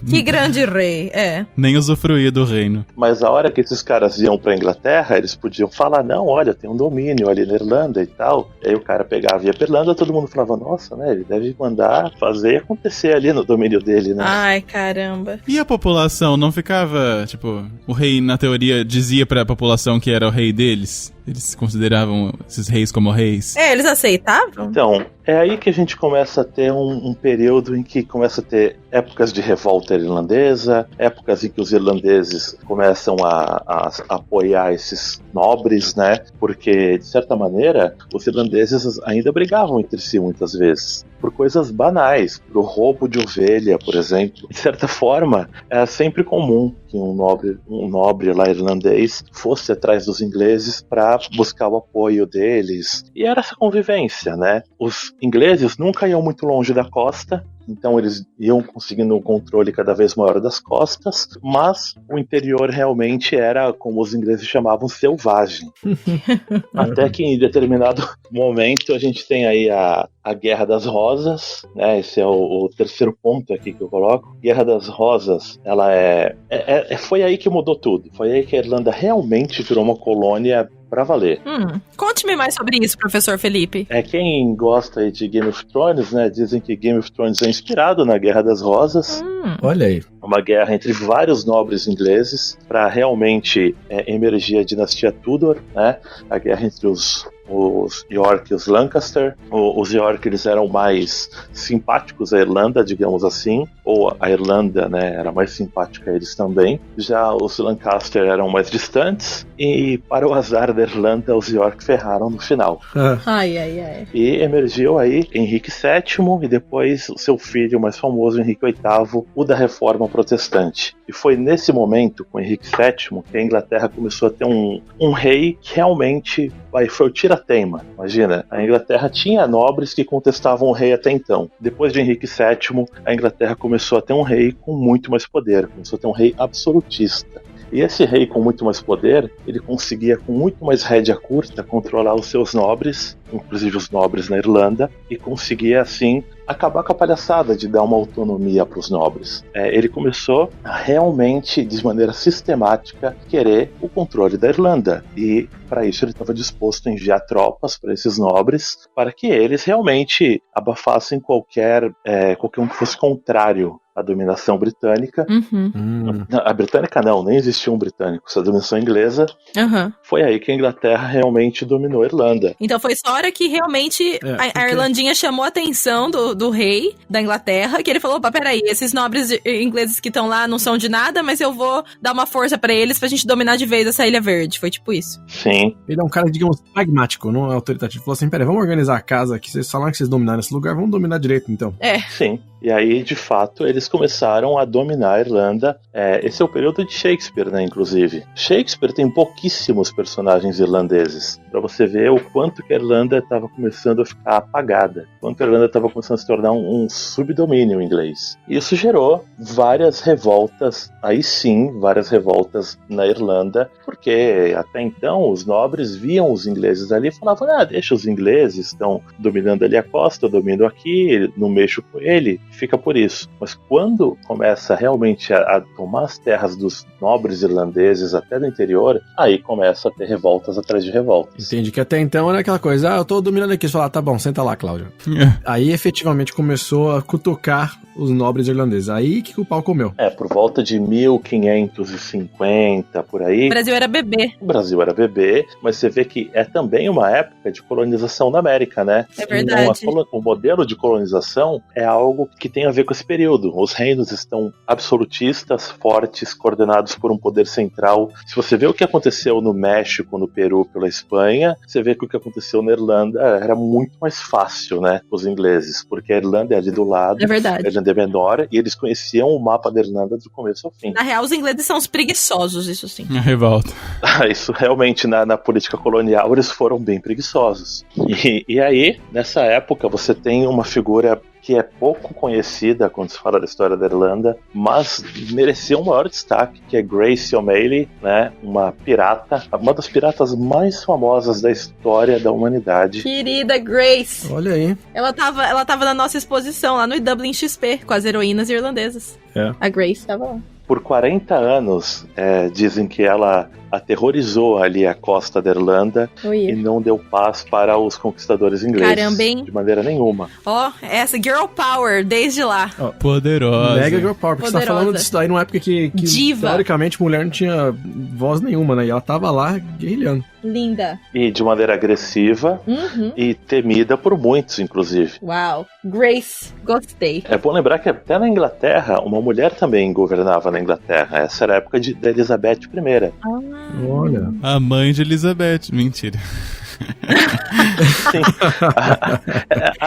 Que grande rei, Nem usufruía do reino. Mas a hora que esses caras iam pra Inglaterra, eles podiam falar, não, olha, tem um domínio ali na Irlanda e tal. E aí o cara pegava e ia pra Irlanda, todo mundo falava, nossa, né, ele deve mandar fazer acontecer ali no domínio dele, né? Ai, caramba. E a população não ficava, tipo, o rei na teoria dizia pra população que era o rei deles? Eles consideravam esses reis como reis? Eles aceitavam? Então, é aí que a gente começa a ter um período em que começa a ter épocas de revolta irlandesa, épocas em que os irlandeses começam a apoiar esses nobres, né? Porque, de certa maneira, os irlandeses ainda brigavam entre si muitas vezes, por coisas banais, por roubo de ovelha, por exemplo. De certa forma, era sempre comum que um nobre lá irlandês fosse atrás dos ingleses para buscar o apoio deles. E era essa convivência, né? Os ingleses nunca iam muito longe da costa, então eles iam conseguindo um controle cada vez maior das costas, mas o interior realmente era, como os ingleses chamavam, selvagem. Até que em determinado momento a gente tem aí a Guerra das Rosas, né? Esse é o terceiro ponto aqui que eu coloco. Guerra das Rosas, ela foi aí que mudou tudo. Foi aí que a Irlanda realmente virou uma colônia pra valer. Conte-me mais sobre isso, professor Felipe. Quem gosta aí de Game of Thrones, né? Dizem que Game of Thrones é inspirado na Guerra das Rosas. Olha aí. Uma guerra entre vários nobres ingleses para realmente emergir a dinastia Tudor, né? A guerra entre os os York e os Lancaster. Os York, eles eram mais simpáticos à Irlanda, digamos assim, ou a Irlanda, né, era mais simpática a eles também. Já os Lancaster eram mais distantes, e para o azar da Irlanda, os York ferraram no final. Ai, ai, ai. E emergiu aí Henrique VII e depois o seu filho mais famoso, Henrique VIII, o da Reforma Protestante. E foi nesse momento, com Henrique VII, que a Inglaterra começou a ter um rei que realmente foi o tira-teima. Imagina, a Inglaterra tinha nobres que contestavam o rei até então. Depois de Henrique VII, a Inglaterra começou a ter um rei com muito mais poder, começou a ter um rei absolutista. E esse rei com muito mais poder, ele conseguia com muito mais rédea curta controlar os seus nobres, inclusive os nobres na Irlanda, e conseguia assim acabar com a palhaçada de dar uma autonomia para os nobres. Ele começou a realmente, de maneira sistemática, querer o controle da Irlanda. E para isso ele estava disposto a enviar tropas para esses nobres, para que eles realmente abafassem qualquer um que fosse contrário à dominação britânica. A britânica não, nem existia um britânico. Essa dominação inglesa, foi aí que a Inglaterra realmente dominou a Irlanda. Então foi só a hora que realmente a Irlandinha chamou a atenção do rei da Inglaterra, que ele falou, opa, peraí, esses nobres ingleses que estão lá não são de nada, mas eu vou dar uma força pra eles pra gente dominar de vez essa Ilha Verde. Foi tipo isso. Sim. Ele é um cara, digamos, pragmático, não é autoritativo. Falou assim, peraí, vamos organizar a casa aqui, vocês falaram que vocês dominaram esse lugar, vamos dominar direito então. Sim. E aí, de fato, eles começaram a dominar a Irlanda. Esse é o período de Shakespeare, né, inclusive. Shakespeare tem pouquíssimos personagens irlandeses, pra você ver o quanto que a Irlanda estava começando a ficar apagada, o quanto a Irlanda estava começando a se tornar um subdomínio inglês. Isso gerou várias revoltas, aí sim, várias revoltas na Irlanda, porque até então os nobres viam os ingleses ali e falavam, deixa os ingleses, estão dominando ali a costa, eu domino aqui, não mexo com ele, fica por isso. Mas quando começa realmente a tomar as terras dos nobres irlandeses até do interior, aí começa a ter revoltas atrás de revoltas. Entendi, que até então era aquela coisa, eu tô dominando aqui, você fala, tá bom, senta lá, Cláudio. Aí efetivamente começou a cutucar os nobres irlandeses. Aí que o pau comeu. Por volta de 1550, por aí. O Brasil era bebê. O Brasil era bebê, mas você vê que é também uma época de colonização da América, né? É verdade. Então, o modelo de colonização é algo que tem a ver com esse período. Os reinos estão absolutistas, fortes, coordenados por um poder central. Se você vê o que aconteceu no México, no Peru, pela Espanha, você vê que o que aconteceu na Irlanda era muito mais fácil, né? Os ingleses, porque a Irlanda é ali do lado. É verdade. A Irlanda é menor e eles conheciam o mapa da Irlanda do começo ao fim. Na real, os ingleses são os preguiçosos, isso sim. A revolta. Isso realmente, na política colonial, eles foram bem preguiçosos. E aí, nessa época, você tem uma figura que é pouco conhecida quando se fala da história da Irlanda, mas merecia um maior destaque, que é Grace O'Malley, né? Uma pirata, uma das piratas mais famosas da história da humanidade. Querida Grace. Olha aí. Ela tava na nossa exposição lá no Dublin XP, com as heroínas irlandesas. A Grace tava lá. Por 40 anos, dizem que ela aterrorizou ali a costa da Irlanda e não deu paz para os conquistadores ingleses. Caramba, hein? De maneira nenhuma. Essa Girl Power, desde lá. Poderosa. Mega Girl Power, porque você tá falando disso daí numa época que teoricamente mulher não tinha voz nenhuma, né? E ela tava lá guerrilhando. Linda. E de maneira agressiva e temida por muitos, inclusive. Uau. Grace, gostei. É bom lembrar que até na Inglaterra, uma mulher também governava na Inglaterra. Essa era a época da Elizabeth I. Olha. A mãe de Elizabeth. Mentira. Sim.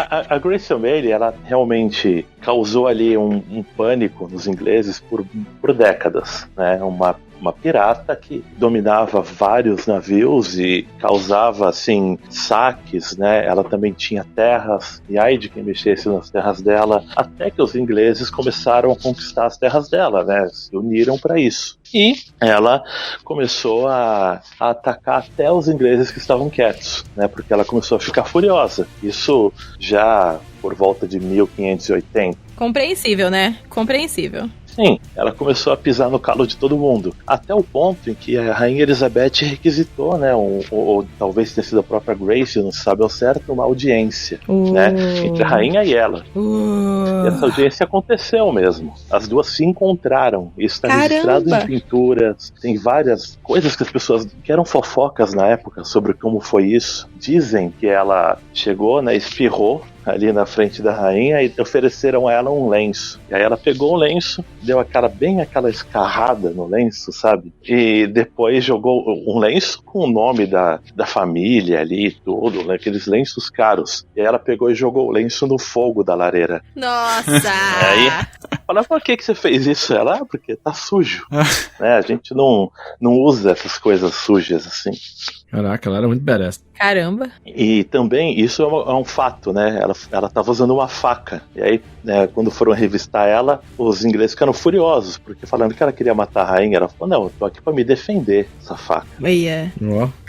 A Grace O'Malley, ela realmente causou ali um pânico nos ingleses por décadas, né? Uma pirata que dominava vários navios e causava, assim, saques, né? Ela também tinha terras, e ai de quem mexesse nas terras dela, até que os ingleses começaram a conquistar as terras dela, né? Se uniram para isso. E ela começou a atacar até os ingleses que estavam quietos, né? Porque ela começou a ficar furiosa. Isso já por volta de 1580. Compreensível, né? Compreensível. Sim, ela começou a pisar no calo de todo mundo. Até o ponto em que a Rainha Elizabeth requisitou, né, ou talvez tenha sido a própria Grace, não se sabe ao certo, uma audiência, né, entre a rainha e ela. E essa audiência aconteceu mesmo. As duas se encontraram. Isso está registrado em pinturas. Tem várias coisas que as pessoas, que eram fofocas na época sobre como foi isso. Dizem que ela chegou, né, espirrou ali na frente da rainha e ofereceram a ela um lenço. E aí ela pegou o lenço, deu aquela escarrada no lenço, sabe? E depois jogou um lenço com o nome da família ali e tudo, né? Aqueles lenços caros. E aí ela pegou e jogou o lenço no fogo da lareira. Nossa! Aí falei, por que você fez isso? Ela, porque tá sujo. Né? A gente não usa essas coisas sujas assim. Caraca, ela era muito badass. Caramba. E também, isso é um fato, né? Ela tava usando uma faca. E aí, né, quando foram revistar ela, os ingleses ficaram furiosos, porque falando que ela queria matar a rainha, ela falou, não, eu tô aqui pra me defender, essa faca.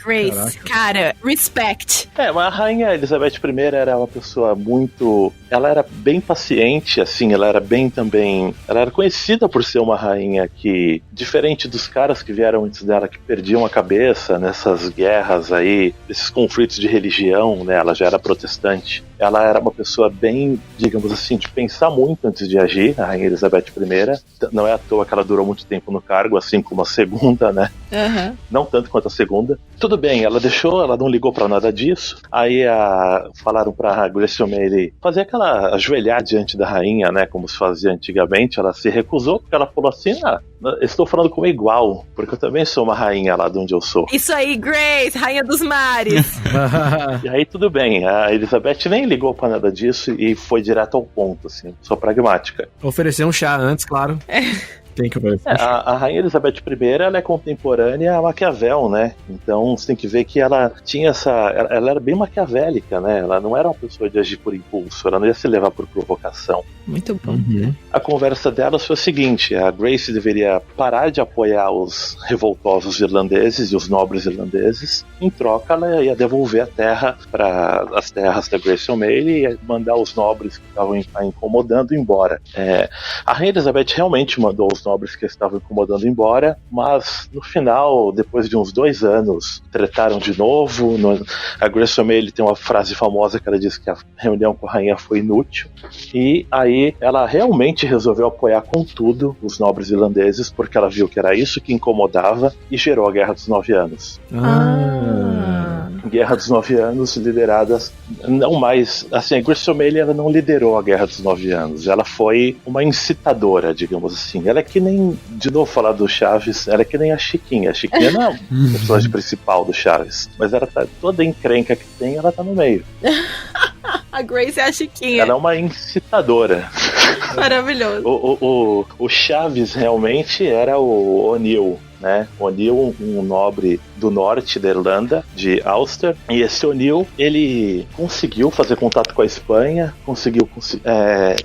Grace, cara, respect. Mas a rainha Elizabeth I era uma pessoa muito... Ela era bem paciente, assim, ela era bem também... Ela era conhecida por ser uma rainha que, diferente dos caras que vieram antes dela, que perdiam a cabeça nessas guerras aí, esses conflitos de religião, né? Ela já era protestante. Ela era uma pessoa bem, digamos assim, de pensar muito antes de agir, a rainha Elizabeth I. Não é à toa que ela durou muito tempo no cargo, assim como a segunda, né? Uhum. Não tanto quanto a segunda. Tudo bem, ela não ligou pra nada disso. Aí falaram pra Grace O'Malley fazer aquela ajoelhar diante da rainha, né? Como se fazia antigamente. Ela se recusou, porque ela falou assim, estou falando como igual, porque eu também sou uma rainha lá de onde eu sou. Isso aí, Grace, rainha dos mares. E aí tudo bem, a Elizabeth nem ligou pra nada disso e foi direto ao ponto, assim, sou pragmática. Ofereceu um chá antes, claro. Tem que oferecer. A rainha Elizabeth I, ela é contemporânea a Maquiavel, né? Então você tem que ver que ela tinha ela era bem maquiavélica, né? Ela não era uma pessoa de agir por impulso, ela não ia se levar por provocação. Muito bom. A conversa delas foi a seguinte, a Grace deveria parar de apoiar os revoltosos irlandeses e os nobres irlandeses. Em troca, ela ia devolver a terra para as terras da Grace O'Malley e mandar os nobres que estavam incomodando embora. A rainha Elizabeth realmente mandou os nobres que estavam incomodando embora, mas no final, depois de uns 2 anos, tretaram de novo. A Grace O'Malley tem uma frase famosa que ela diz que a reunião com a rainha foi inútil, e aí ela realmente resolveu apoiar com tudo os nobres irlandeses, porque ela viu que era isso que incomodava, e gerou a Guerra dos 9 Anos. Guerra dos 9 Anos, lideradas não mais, assim, a Grace O'Malley, ela não liderou a Guerra dos 9 Anos, ela foi uma incitadora, digamos assim. Ela é que nem, de novo falar do Chaves, ela é que nem a Chiquinha não é a personagem principal do Chaves, mas ela tá toda encrenca que tem, ela tá no meio. A Grace é a Chiquinha. Ela é uma incitadora. Maravilhoso. O Chaves realmente era o O'Neill, né? O'Neill, um nobre do norte da Irlanda, de Ulster, e esse O'Neill, ele conseguiu fazer contato com a Espanha, conseguiu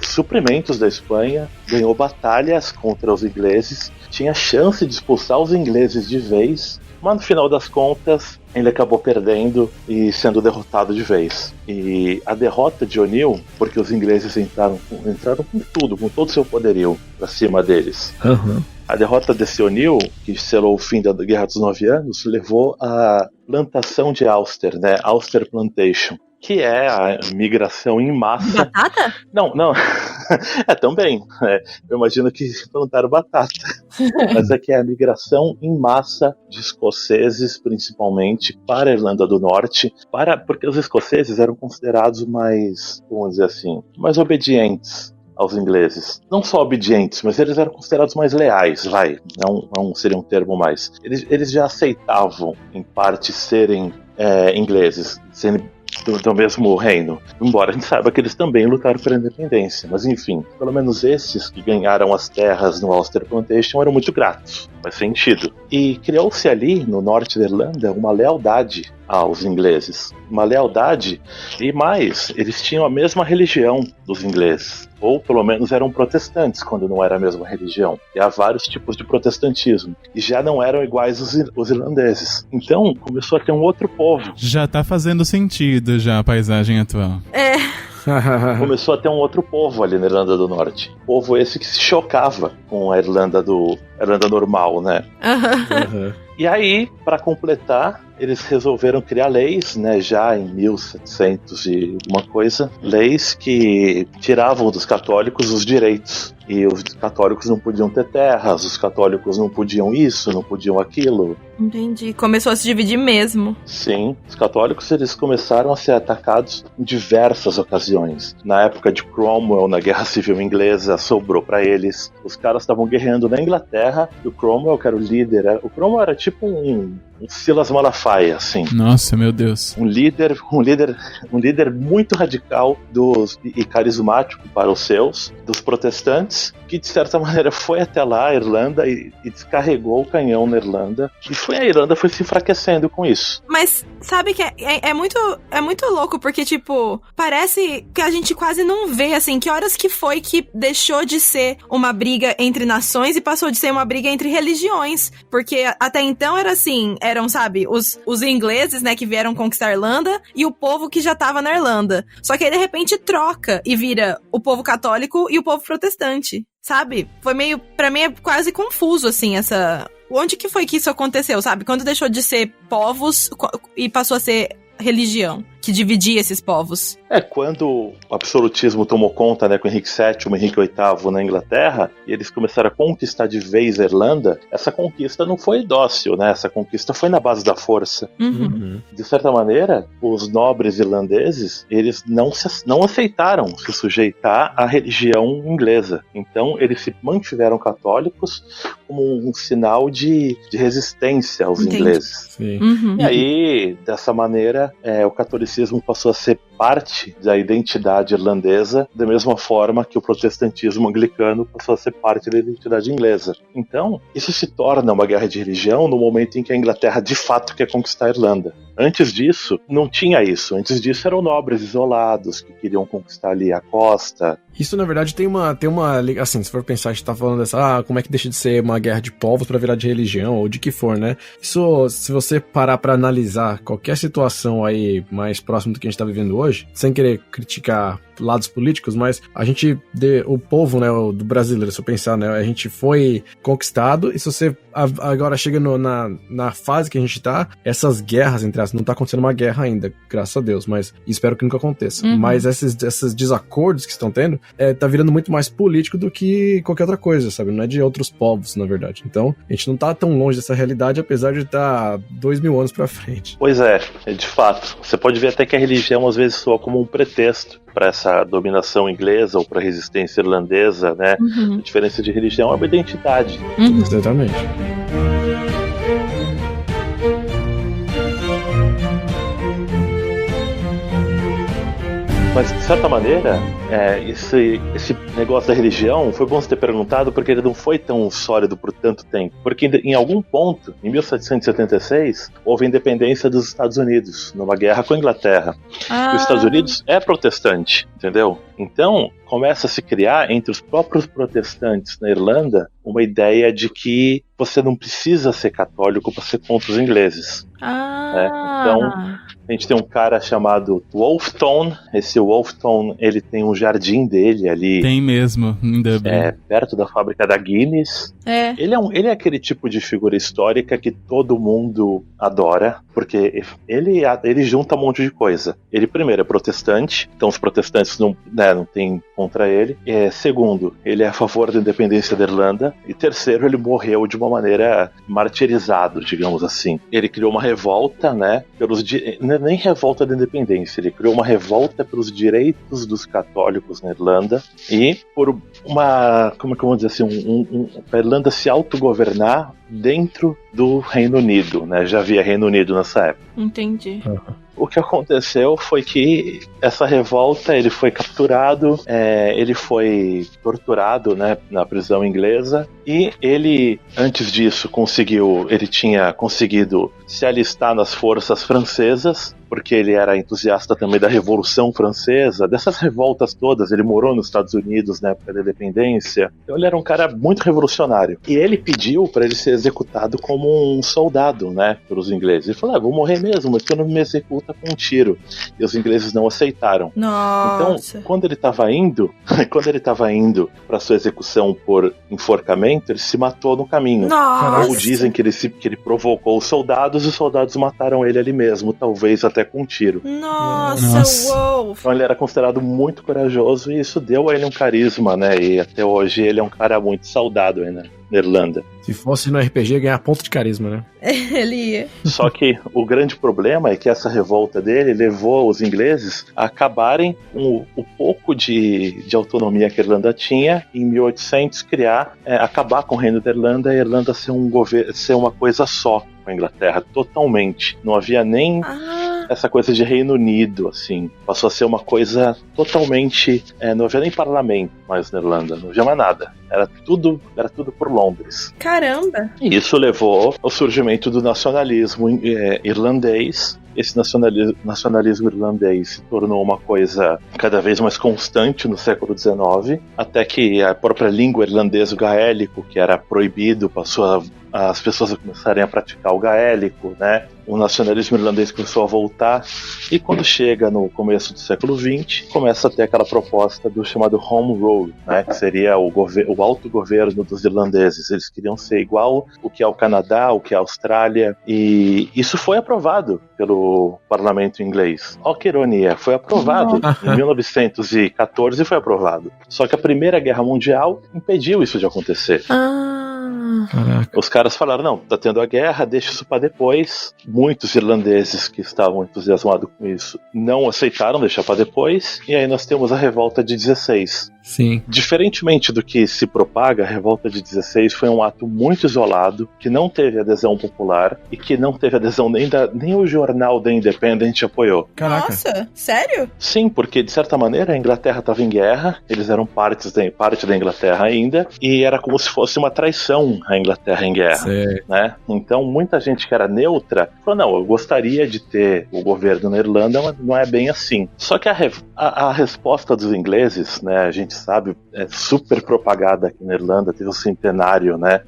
suprimentos da Espanha, ganhou batalhas contra os ingleses, tinha chance de expulsar os ingleses de vez, mas no final das contas ele acabou perdendo e sendo derrotado de vez. E a derrota de O'Neill, porque os ingleses entraram com tudo, com todo o seu poderio pra cima deles. A derrota desse O'Neill, que selou o fim da Guerra dos 9 Anos, levou à plantação de Ulster, né? Ulster Plantation, que é a migração em massa. Batata? Não. Também. Eu imagino que plantaram batata. Mas é que é a migração em massa de escoceses, principalmente, para a Irlanda do Norte, porque os escoceses eram considerados mais, vamos dizer assim, mais obedientes aos ingleses. Não só obedientes, mas eles eram considerados mais leais, não seria um termo mais. Eles já aceitavam, em parte, serem ingleses, sendo do mesmo reino, embora a gente saiba que eles também lutaram pela independência, mas enfim, pelo menos esses que ganharam as terras no Ulster Plantation eram muito gratos, faz sentido. E criou-se ali, no norte da Irlanda, uma lealdade aos ingleses, uma lealdade, e mais, eles tinham a mesma religião dos ingleses, ou pelo menos eram protestantes quando não era a mesma religião, e há vários tipos de protestantismo, e já não eram iguais os irlandeses. Então começou a ter um outro povo. Já tá fazendo sentido já a paisagem atual. começou a ter um outro povo ali na Irlanda do Norte. Povo esse que se chocava com a Irlanda normal, né? E aí, para completar, eles resolveram criar leis, né, já em 1700 e uma coisa, leis que tiravam dos católicos os direitos. E os católicos não podiam ter terras, os católicos não podiam isso, não podiam aquilo. Entendi. Começou a se dividir mesmo. Sim, os católicos eles começaram a ser atacados em diversas ocasiões. Na época de Cromwell, na Guerra Civil Inglesa, sobrou para eles. Os caras estavam guerreando na Inglaterra, e o Cromwell, que era o líder, o Cromwell era tipo um Silas Malafaia, assim. Nossa, meu Deus. Um líder muito radical e carismático para os seus, dos protestantes, que de certa maneira foi até lá, a Irlanda, e descarregou o canhão na Irlanda. E a Irlanda foi se enfraquecendo com isso. Mas sabe que é muito louco, porque, tipo, parece que a gente quase não vê, assim, que horas que foi que deixou de ser uma briga entre nações e passou de ser uma briga entre religiões. Porque até então era assim, eram, sabe, os ingleses, né, que vieram conquistar a Irlanda e o povo que já tava na Irlanda. Só que aí, de repente, troca e vira o povo católico e o povo protestante, sabe? Foi meio, pra mim, é quase confuso, assim, essa... Onde que foi que isso aconteceu, sabe? Quando deixou de ser povos e passou a ser religião, que dividia esses povos. Quando o absolutismo tomou conta, né, com Henrique VII, Henrique VIII na Inglaterra, e eles começaram a conquistar de vez a Irlanda, essa conquista não foi dócil, né? Essa conquista foi na base da força. De certa maneira, os nobres irlandeses, eles não aceitaram se sujeitar à religião inglesa. Então, eles se mantiveram católicos como um sinal de resistência aos ingleses. Sim. E aí, dessa maneira, o catolicismo passou a ser parte da identidade irlandesa, da mesma forma que o protestantismo anglicano passou a ser parte da identidade inglesa. Então, isso se torna uma guerra de religião no momento em que a Inglaterra de fato quer conquistar a Irlanda. Antes disso, não tinha isso. Antes disso, eram nobres isolados que queriam conquistar ali a costa. Isso, na verdade, tem uma assim, se for pensar, a gente tá falando dessa, como é que deixa de ser uma guerra de povos pra virar de religião, ou de que for, né? Isso, se você parar pra analisar qualquer situação aí mais próximo do que a gente tá vivendo hoje, sem querer criticar lados políticos, mas o povo, né, do brasileiro, se eu pensar, né, a gente foi conquistado, e se você agora chega na fase que a gente tá, essas guerras, entre aspas, não tá acontecendo uma guerra ainda, graças a Deus, mas espero que nunca aconteça. Mas esses desacordos que estão tendo, tá virando muito mais político do que qualquer outra coisa, sabe? Não é de outros povos, na verdade. Então, a gente não tá tão longe dessa realidade, apesar de estar 2000 anos pra frente. Pois é, de fato. Você pode ver até que a religião, às vezes, soa como um pretexto para essa dominação inglesa ou para a resistência irlandesa, né? A diferença de religião é uma identidade. Exatamente. Mas, de certa maneira, esse negócio da religião foi bom você ter perguntado, porque ele não foi tão sólido por tanto tempo. Porque em algum ponto, em 1776, houve a independência dos Estados Unidos, numa guerra com a Inglaterra. Os Estados Unidos é protestante, entendeu? Então, começa a se criar entre os próprios protestantes na Irlanda uma ideia de que você não precisa ser católico para ser contra os ingleses. Então, a gente tem um cara chamado Wolfton. Esse Wolfton, ele tem um jardim dele ali. Tem mesmo, em Dublin. Perto da fábrica da Guinness. Ele é aquele tipo de figura histórica que todo mundo adora, porque ele junta um monte de coisa. Ele, primeiro, é protestante, então os protestantes não tem contra ele. Segundo, ele é a favor da independência da Irlanda. E terceiro, ele morreu de uma maneira martirizado, digamos assim. Ele criou uma revolta, né, nem revolta da independência, ele criou uma revolta pelos direitos dos católicos na Irlanda e por uma, como é que eu vou dizer assim, a Irlanda se autogovernar dentro do Reino Unido, né, já havia Reino Unido nessa época. Entendi. O que aconteceu foi que essa revolta, ele foi capturado, ele foi torturado, né, na prisão inglesa, e ele, antes disso, ele tinha conseguido se alistar nas forças francesas, porque ele era entusiasta também da Revolução Francesa, dessas revoltas todas. Ele morou nos Estados Unidos na época da independência, então ele era um cara muito revolucionário. E ele pediu para ele ser executado como um soldado, né, pelos ingleses. Ele falou, vou morrer mesmo, mas tu não me executa com um tiro. E os ingleses não aceitaram. Nossa. Então, quando ele estava indo para sua execução por enforcamento, ele se matou no caminho. Nossa. Ou dizem que ele provocou os soldados mataram ele ali mesmo, talvez até com um tiro. Nossa, uou. Então ele era considerado muito corajoso e isso deu a ele um carisma, né? E até hoje ele é um cara muito saudado aí, né? Na Irlanda. Se fosse no RPG, ia ganhar ponto de carisma, né? Ele ia. Só que o grande problema é que essa revolta dele levou os ingleses a acabarem com o pouco de autonomia que a Irlanda tinha e em 1800 acabar com o reino da Irlanda e a Irlanda ser uma coisa só com a Inglaterra, totalmente. Não havia nem essa coisa de Reino Unido, assim. Passou a ser uma coisa totalmente... não havia nem parlamento mais na Irlanda, não havia mais nada. Era tudo por Londres. Caramba! E isso levou ao surgimento do nacionalismo irlandês. Esse nacionalismo irlandês se tornou uma coisa cada vez mais constante no século XIX, até que a própria língua irlandesa, o gaélico, que era proibido, passou as pessoas a começarem a praticar o gaélico, né? O nacionalismo irlandês começou a voltar, e quando chega no começo do século XX, começa a ter aquela proposta do chamado Home Rule, né? Que seria o autogoverno dos irlandeses. Eles queriam ser igual o que é o Canadá, o que é a Austrália, e isso foi aprovado pelo parlamento inglês. Olha que ironia, foi aprovado. Em 1914 foi aprovado. Só que a Primeira Guerra Mundial impediu isso de acontecer. Caraca. Os caras falaram, não, tá tendo a guerra, deixa isso pra depois. Muitos irlandeses que estavam entusiasmados com isso não aceitaram deixar pra depois, e aí nós temos a Revolta de 16. Sim. Diferentemente do que se propaga, a Revolta de 16 foi um ato muito isolado, que não teve adesão popular e que não teve adesão nem o jornal The Independent apoiou. Caraca. Nossa, sério? Sim, porque de certa maneira a Inglaterra estava em guerra, eles eram parte da Inglaterra ainda, e era como se fosse uma traição a Inglaterra em guerra, né? Então muita gente que era neutra falou, não, eu gostaria de ter o governo na Irlanda, mas não é bem assim. Só que a resposta dos ingleses, né, a gente sabe, é super propagada aqui na Irlanda, teve o centenário, né?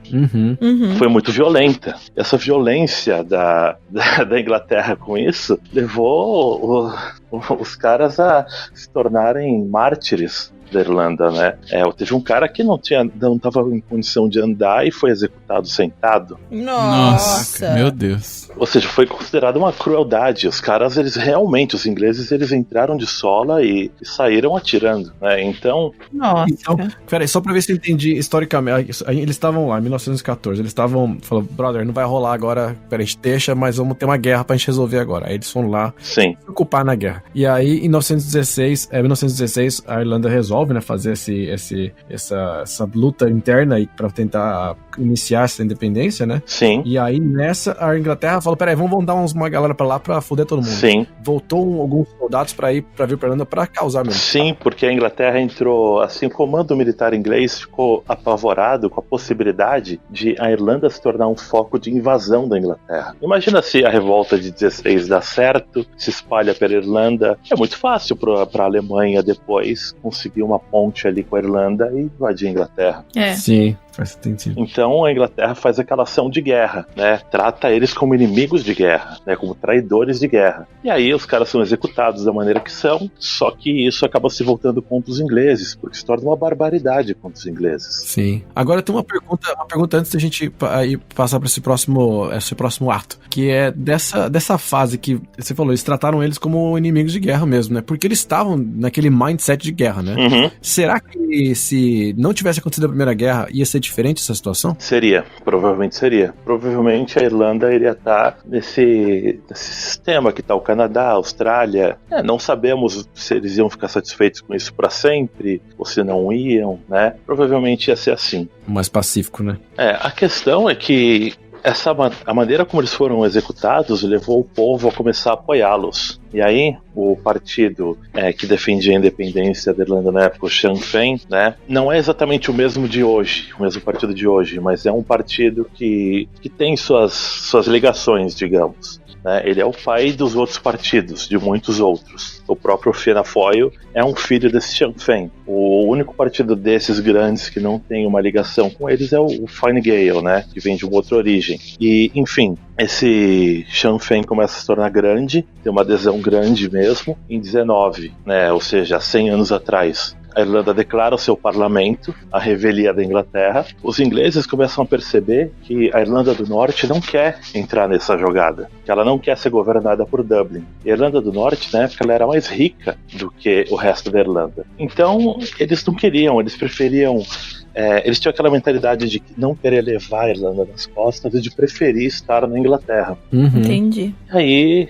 Foi muito violenta. Essa violência da Inglaterra com isso levou os caras a se tornarem mártires da Irlanda, né? Teve um cara que não estava em condição de andar e foi executado sentado. Nossa, meu Deus. Ou seja, foi considerado uma crueldade. Os caras, os ingleses, eles entraram de sola e saíram atirando, né? Então... Nossa. Então, peraí, só pra ver se eu entendi historicamente. Eles estavam lá em 1914, eles estavam falando, brother, não vai rolar agora, peraí, a gente deixa, mas vamos ter uma guerra pra gente resolver agora. Aí eles foram lá se ocupar na guerra. E aí, em 1916, a Irlanda resolve, né, fazer essa luta interna aí pra tentar iniciar essa independência, né? Sim. E aí, nessa, a Inglaterra falou, peraí, vamos mandar uma galera pra lá pra foder todo mundo. Sim. Voltou alguns soldados pra vir pra Irlanda pra causar mesmo. Sim, porque a Inglaterra entrou, assim, o comando militar inglês ficou apavorado com a possibilidade de a Irlanda se tornar um foco de invasão da Inglaterra. Imagina se a revolta de 16 dá certo, se espalha pela Irlanda, é muito fácil pra Alemanha depois conseguir uma ponte ali com a Irlanda e invadir a Inglaterra. Sim, faz sentido. Então a Inglaterra faz aquela ação de guerra, né? Trata eles como inimigos de guerra, né? Como traidores de guerra. E aí os caras são executados da maneira que são, só que isso acaba se voltando contra os ingleses, porque se torna uma barbaridade contra os ingleses. Sim. Agora tem uma pergunta antes da gente passar para esse próximo ato, que é dessa fase que você falou, eles trataram eles como inimigos de guerra mesmo, né? Porque eles estavam naquele mindset de guerra, né? Será que se não tivesse acontecido a Primeira Guerra, ia ser diferente essa situação? Seria, provavelmente seria. Provavelmente a Irlanda iria estar nesse sistema que está o Canadá, a Austrália. Não sabemos se eles iam ficar satisfeitos com isso para sempre, ou se não iam, né? Provavelmente ia ser assim. Mais pacífico, né? A questão é que a maneira como eles foram executados levou o povo a começar a apoiá-los. E aí, o partido que defendia a independência da Irlanda na época, o Sinn Féin, né, não é exatamente o mesmo partido de hoje, mas é um partido que tem suas ligações, digamos. né? Ele é o pai dos outros partidos, de muitos outros. O próprio Fianna Fáil é um filho desse Sinn Féin. O único partido desses grandes que não tem uma ligação com eles é o Fine Gael, né? Que vem de uma outra origem. E, enfim, esse Sinn Féin começa a se tornar grande, tem uma adesão grande mesmo, em 19, né? Ou seja, 100 anos atrás. A Irlanda declara o seu parlamento, a revelia da Inglaterra. Os ingleses começam a perceber que a Irlanda do Norte não quer entrar nessa jogada, que ela não quer ser governada por Dublin. E a Irlanda do Norte, na época, ela era mais rica do que o resto da Irlanda. Então, eles não queriam, eles preferiam... eles tinham aquela mentalidade de não querer levar a Irlanda nas costas e de preferir estar na Inglaterra. Entendi. Aí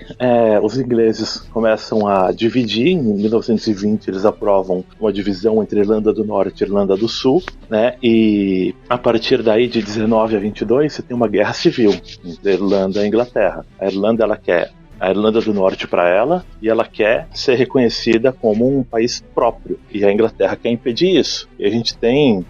os ingleses começam a dividir. Em 1920 eles aprovam uma divisão entre Irlanda do Norte e Irlanda do Sul, né? E a partir daí, de 19 a 22, você tem uma guerra civil entre a Irlanda e a Inglaterra. A Irlanda, ela quer a Irlanda do Norte para ela, e ela quer ser reconhecida como um país próprio, e a Inglaterra quer impedir isso. E a gente tem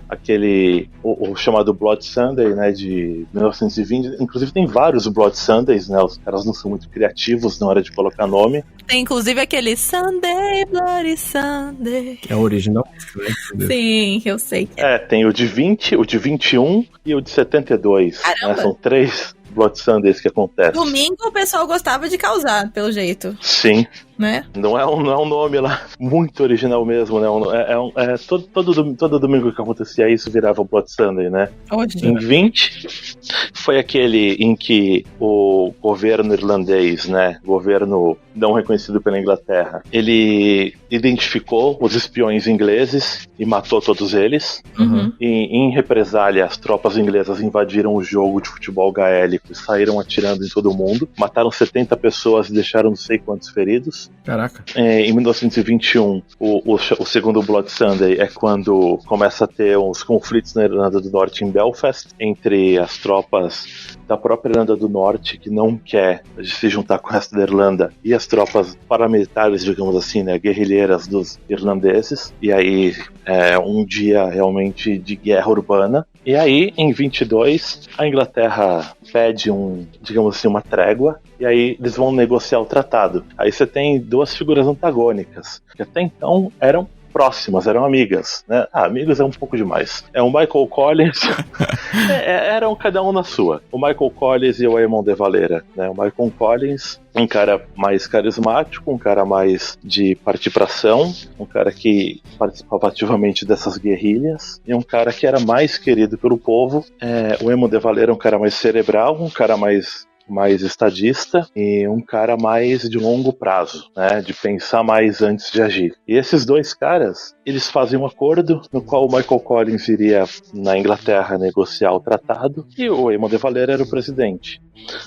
o chamado Blood Sunday, né, de 1920, inclusive tem vários Blood Sundays, né, os caras não são muito criativos na hora de colocar nome. Tem inclusive aquele Sunday, Bloody Sunday. Que é o original. Sim, eu sei. Tem o de 20, o de 21 e o de 72. Caramba. Né, são 3 Blood Sundays que acontecem. Domingo o pessoal gostava de causar, pelo jeito. Sim. Né? Não é um nome lá muito original mesmo, né? Todo domingo que acontecia isso virava Blood Sunday, né? Hoje. Em 20 foi aquele em que o governo irlandês, né? Governo não reconhecido pela Inglaterra, ele identificou os espiões ingleses e matou todos eles. Uhum. E, em represália, as tropas inglesas invadiram o jogo de futebol gaélico e saíram atirando em todo mundo. Mataram 70 pessoas e deixaram não sei quantos feridos. Caraca. Em 1921, o segundo Blood Sunday é quando começa a ter uns conflitos na Irlanda do Norte, em Belfast, entre as tropas da própria Irlanda do Norte, que não quer se juntar com o resto da Irlanda, e as tropas paramilitares, digamos assim, né, guerrilheiras dos irlandeses. E aí um dia realmente de guerra urbana. E aí, em 22, a Inglaterra pede digamos assim, uma trégua, e aí eles vão negociar o tratado. Aí você tem duas figuras antagônicas, que até então eram próximas, eram amigas, né? Amigos é um pouco demais. É o Michael Collins, eram cada um na sua. O Michael Collins e o Eamon de Valera, né? O Michael Collins, um cara mais carismático, um cara mais de partir pra ação, um cara que participava ativamente dessas guerrilhas, e um cara que era mais querido pelo povo. O Eamon de Valera é um cara mais cerebral, um cara mais estadista e um cara mais de longo prazo, né, de pensar mais antes de agir. E esses dois caras, eles fazem um acordo no qual o Michael Collins iria na Inglaterra negociar o tratado e o Eamon de Valera era o presidente.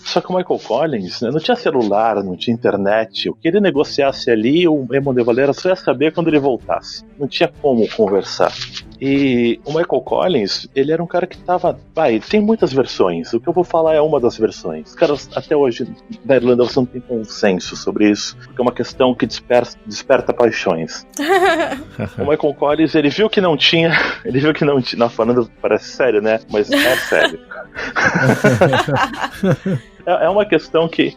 Só que o Michael Collins, né, não tinha celular, não tinha internet. O que ele negociasse ali, o Eamon de Valera só ia saber quando ele voltasse. Não tinha como conversar. E o Michael Collins, ele era um cara que tava... tem muitas versões. O que eu vou falar é uma das versões. Os caras, até hoje, da Irlanda, você não tem consenso sobre isso. Porque é uma questão que desperta paixões. O Michael Collins, ele viu que não tinha... Não, falando, parece sério, né? Mas é sério. É uma questão que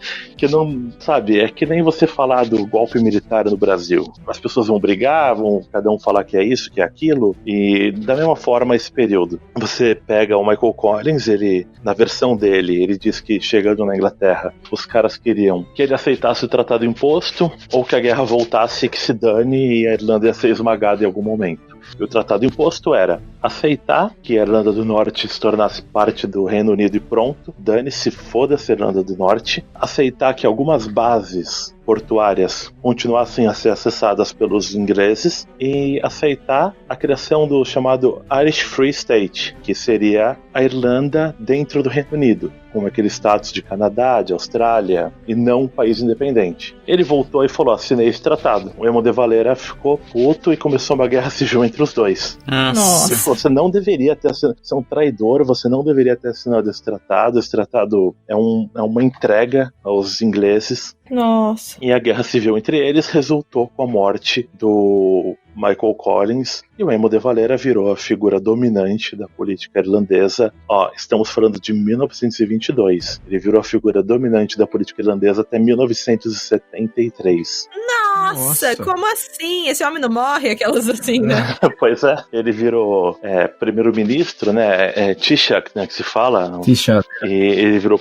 não, sabe, é que nem você falar do golpe militar no Brasil. As pessoas vão brigar, vão cada um falar que é isso, que é aquilo, e da mesma forma esse período. Você pega o Michael Collins, ele, na versão dele, ele diz que chegando na Inglaterra, os caras queriam que ele aceitasse o tratado imposto, ou que a guerra voltasse e que se dane e a Irlanda ia ser esmagada em algum momento. E o tratado imposto era aceitar que a Irlanda do Norte se tornasse parte do Reino Unido e pronto, dane-se, foda-se a Irlanda do Norte, aceitar que algumas bases portuárias continuassem a ser acessadas pelos ingleses e aceitar a criação do chamado Irish Free State, que seria a Irlanda dentro do Reino Unido, como aquele status de Canadá, de Austrália, e não um país independente. Ele voltou e falou, assinei esse tratado. O Eamon de Valera ficou puto e começou uma guerra civil entre os dois. Nossa. Ele falou, você não deveria ter assinado, você é um traidor, você não deveria ter assinado esse tratado é uma entrega aos ingleses. Nossa. E a guerra civil entre eles resultou com a morte do Michael Collins, e o Eamon de Valera virou a figura dominante da política irlandesa. Estamos falando de 1922. Ele virou a figura dominante da política irlandesa até 1973. Nossa, como assim? Esse homem não morre? Aquelas assim, né? Pois é, ele virou primeiro-ministro, né? Taoiseach, né? Que se fala. Taoiseach. E ele virou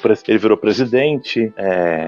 presidente.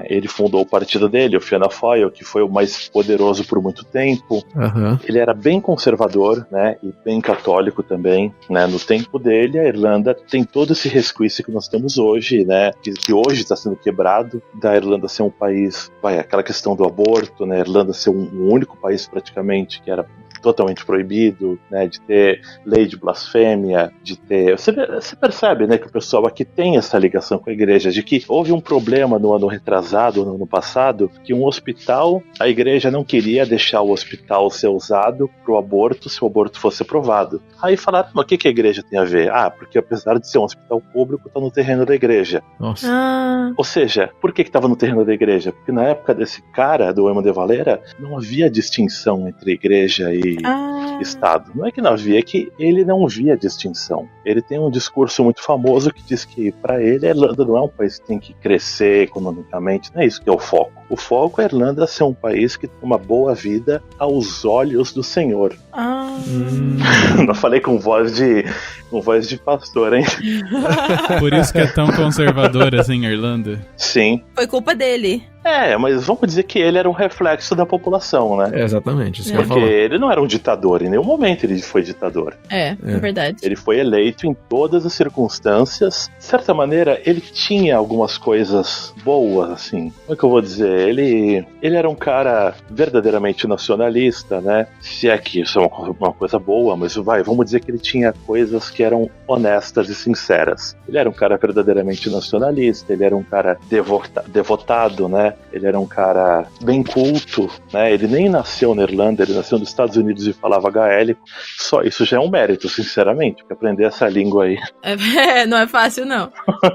Ele fundou o partido dele, o Fianna Fáil, que foi o mais poderoso por muito tempo. Uhum. Ele era bem conservador, né? E bem católico também, né? No tempo dele, a Irlanda tem todo esse resquício que nós temos hoje, né? Que hoje está sendo quebrado, da Irlanda ser um país, aquela questão do aborto, né? A Irlanda ser um único país praticamente que era totalmente proibido, né, de ter lei de blasfêmia, de ter... Você percebe, né, que o pessoal aqui tem essa ligação com a igreja, de que houve um problema no ano retrasado, no ano passado, que um hospital, a igreja não queria deixar o hospital ser usado para o aborto, se o aborto fosse aprovado. Aí falaram, mas o que a igreja tem a ver? Porque apesar de ser um hospital público, está no terreno da igreja. Nossa. Ou seja, por que estava no terreno da igreja? Porque na época desse cara, do Eamon de Valera, não havia distinção entre igreja e Estado. Não é que não havia, é que ele não via distinção. Ele tem um discurso muito famoso que diz que, para ele, a Irlanda não é um país que tem que crescer economicamente, não é isso que é o foco. O foco é a Irlanda ser um país que tem uma boa vida aos olhos do Senhor. Não falei com voz de pastor, hein? Por isso que é tão conservadora assim a Irlanda? Sim. Foi culpa dele. Mas vamos dizer que ele era um reflexo da população, né? Exatamente, isso que eu ia Porque falar. ele não era um ditador, em nenhum momento ele foi ditador. É verdade. Ele foi eleito em todas as circunstâncias. De certa maneira, ele tinha algumas coisas boas, assim. Como é que eu vou dizer? Ele era um cara verdadeiramente nacionalista, né? Se é que isso é uma coisa boa, mas vamos dizer que ele tinha coisas que eram honestas e sinceras. Ele era um cara verdadeiramente nacionalista, ele era um cara devotado, né? Ele era um cara bem culto, né? Ele nem nasceu na Irlanda, ele nasceu nos Estados Unidos e falava gaélico. Só isso já é um mérito, sinceramente, porque aprender essa língua aí. Não é fácil, não.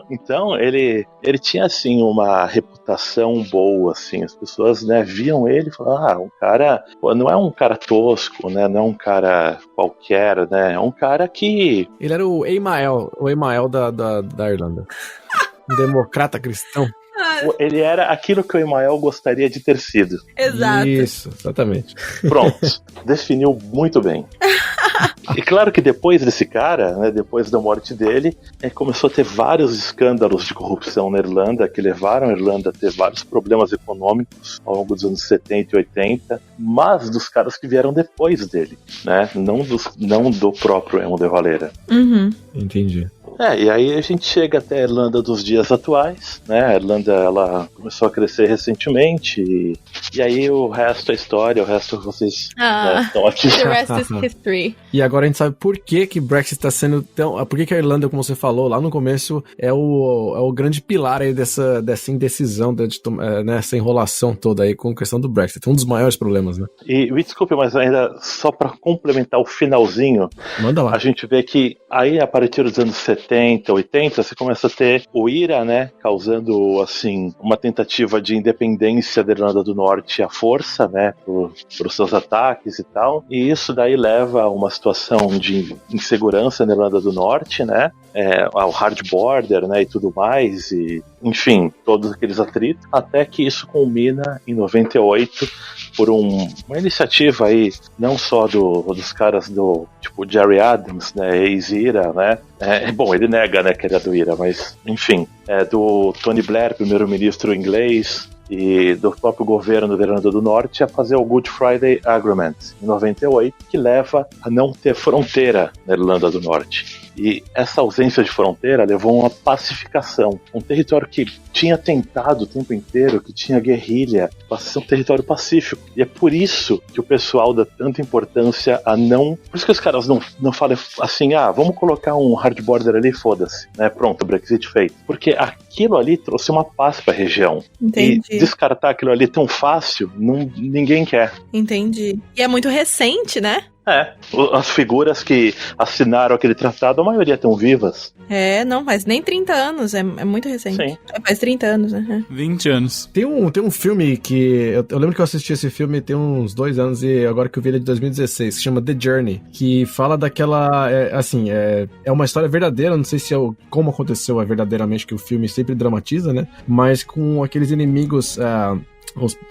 Então, ele tinha, assim, uma reputação boa, assim. As pessoas, né, viam ele e falavam, um cara, não é um cara tosco, né? Não é um cara qualquer, né? É um cara que... Ele era o Emael da Irlanda. Um democrata cristão. Ele era aquilo que o Emael gostaria de ter sido. Exato. Isso, exatamente. Pronto, definiu muito bem. E claro que depois desse cara, né, depois da morte dele, começou a ter vários escândalos de corrupção na Irlanda, que levaram a Irlanda a ter vários problemas econômicos ao longo dos anos 70 e 80, mas dos caras que vieram depois dele, né? Não do próprio Eamon de Valera. Uhum. Entendi. E aí a gente chega até a Irlanda dos dias atuais, né? A Irlanda, ela começou a crescer recentemente e aí o resto é história, o resto vocês estão aqui. The rest is history. E agora a gente sabe por que Brexit está sendo tão... Por que a Irlanda, como você falou lá no começo, é o grande pilar aí dessa indecisão, nessa enrolação toda aí com a questão do Brexit. Um dos maiores problemas, né? E me desculpe, mas ainda só para complementar o finalzinho, manda lá. A gente vê que aí a partir dos anos 70, 80, você começa a ter o IRA, né, causando, assim, uma tentativa de independência da Irlanda do Norte à força, né, por seus ataques e tal, e isso daí leva a uma situação de insegurança na Irlanda do Norte, né, ao hard border, né, e tudo mais, e, enfim, todos aqueles atritos, até que isso culmina em 98 por uma iniciativa aí, não só dos caras do, tipo, Gerry Adams, né, ex-IRA, né, bom, ele nega, né, que ele é do IRA, mas, enfim, do Tony Blair, primeiro-ministro inglês, e do próprio governo da Irlanda do Norte a fazer o Good Friday Agreement, em 98, que leva a não ter fronteira na Irlanda do Norte. E essa ausência de fronteira levou a uma pacificação. Um território que tinha tentado o tempo inteiro, que tinha guerrilha, passa a ser um território pacífico. E é por isso que o pessoal dá tanta importância a não... Por isso que os caras não falam assim, vamos colocar um hard border ali, foda-se, né? Pronto, Brexit feito. Porque aquilo ali trouxe uma paz para a região. Entendi. E descartar aquilo ali tão fácil, ninguém quer. Entendi. E é muito recente, né? As figuras que assinaram aquele tratado, a maioria estão vivas. Não, faz nem 30 anos, é muito recente. Sim. Faz 30 anos, né? 20 anos. Tem um filme que... Eu lembro que eu assisti esse filme tem uns 2 anos e agora que eu vi ele é de 2016, que se chama The Journey, que fala daquela... É uma história verdadeira, não sei se como aconteceu verdadeiramente, que o filme sempre dramatiza, né? Mas com aqueles inimigos...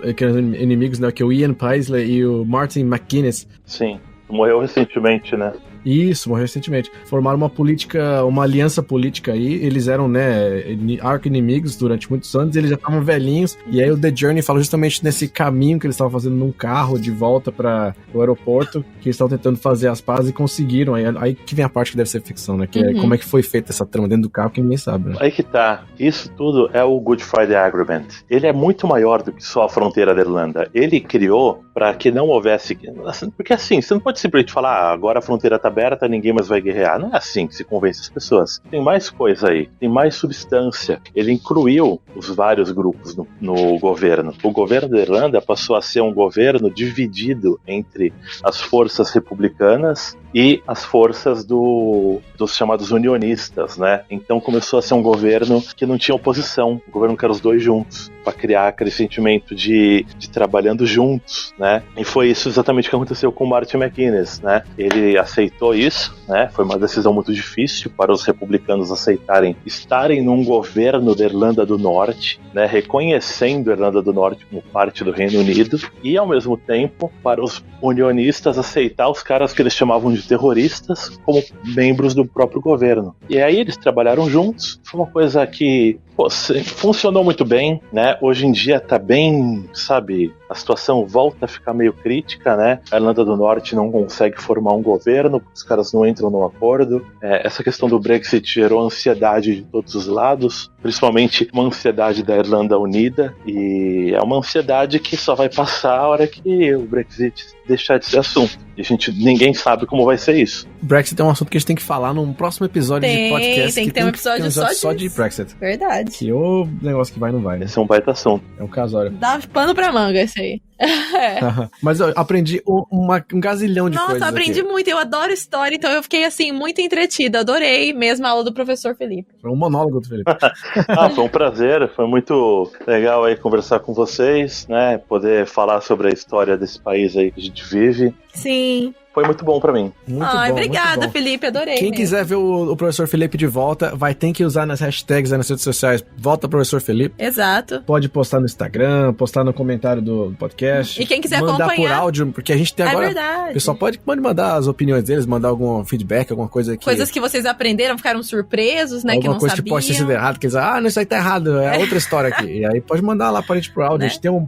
aqueles inimigos, né? Que é o Ian Paisley e o Martin McGuinness. Sim. Morreu recentemente, né? Isso, morreu recentemente. Formaram uma aliança política aí. Eles eram, né, arqui-inimigos durante muitos anos. E eles já estavam velhinhos. E aí o The Journey fala justamente nesse caminho que eles estavam fazendo num carro de volta para o aeroporto, que eles estavam tentando fazer as pazes e conseguiram. Aí que vem a parte que deve ser ficção, né? Que é como é que foi feita essa trama dentro do carro, que ninguém sabe, né? Aí que tá. Isso tudo é o Good Friday Agreement. Ele é muito maior do que só a fronteira da Irlanda. Ele criou para que não houvesse... Porque assim, você não pode simplesmente falar, agora a fronteira tá aberta, ninguém mais vai guerrear. Não é assim que se convence as pessoas. Tem mais coisa aí, tem mais substância. Ele incluiu os vários grupos no governo. O governo da Irlanda passou a ser um governo dividido entre as forças republicanas e as forças dos chamados unionistas, né? Então começou a ser um governo que não tinha oposição, um governo que era os dois juntos, para criar aquele sentimento de trabalhando juntos, né? E foi isso exatamente que aconteceu com o Martin McGuinness, né? Ele aceitou isso, né? Foi uma decisão muito difícil para os republicanos aceitarem estarem num governo da Irlanda do Norte, né? Reconhecendo a Irlanda do Norte como parte do Reino Unido, e ao mesmo tempo para os unionistas aceitar os caras que eles chamavam de terroristas como membros do próprio governo. E aí eles trabalharam juntos. Foi uma coisa que funcionou muito bem, né? Hoje em dia tá bem, sabe, a situação volta a ficar meio crítica, né? A Irlanda do Norte não consegue formar um governo, porque os caras não entram num acordo. Essa questão do Brexit gerou ansiedade de todos os lados, principalmente uma ansiedade da Irlanda Unida, e é uma ansiedade que só vai passar a hora que o Brexit deixar de ser assunto. E ninguém sabe como vai ser isso. Brexit é um assunto que a gente tem que falar num próximo episódio de podcast. Tem que ter um episódio só de Brexit. Verdade. Que o negócio que vai não vai, né? Esse é um baita assunto. É um casório. Dá pano pra manga esse aí. Mas eu aprendi um gazilhão de coisas. Nossa, aprendi aqui. muito. Eu adoro história, então eu fiquei, assim, muito entretida. Adorei mesmo a aula do professor Felipe. Foi um monólogo do Felipe. Foi um prazer. Foi muito legal aí conversar com vocês, né? Poder falar sobre a história desse país aí que a gente vive. Sim. Foi muito bom pra mim. Muito bom, obrigada, muito bom. Felipe, adorei. Quem mesmo. quiser ver o professor Felipe de volta, vai ter que usar nas hashtags aí nas redes sociais. Volta professor Felipe. Exato. Pode postar no Instagram, postar no comentário do podcast. E quem quiser mandar acompanhar. por áudio, porque a gente tem agora... É verdade. O pessoal pode mandar as opiniões deles, mandar algum feedback, alguma coisa que... Coisas que vocês aprenderam, ficaram surpresos, né? Alguma que não coisa sabiam. que pode ter sido errado, que eles não, isso aí tá errado, é outra história aqui. E aí pode mandar lá pra gente pro áudio. Né? A gente tem um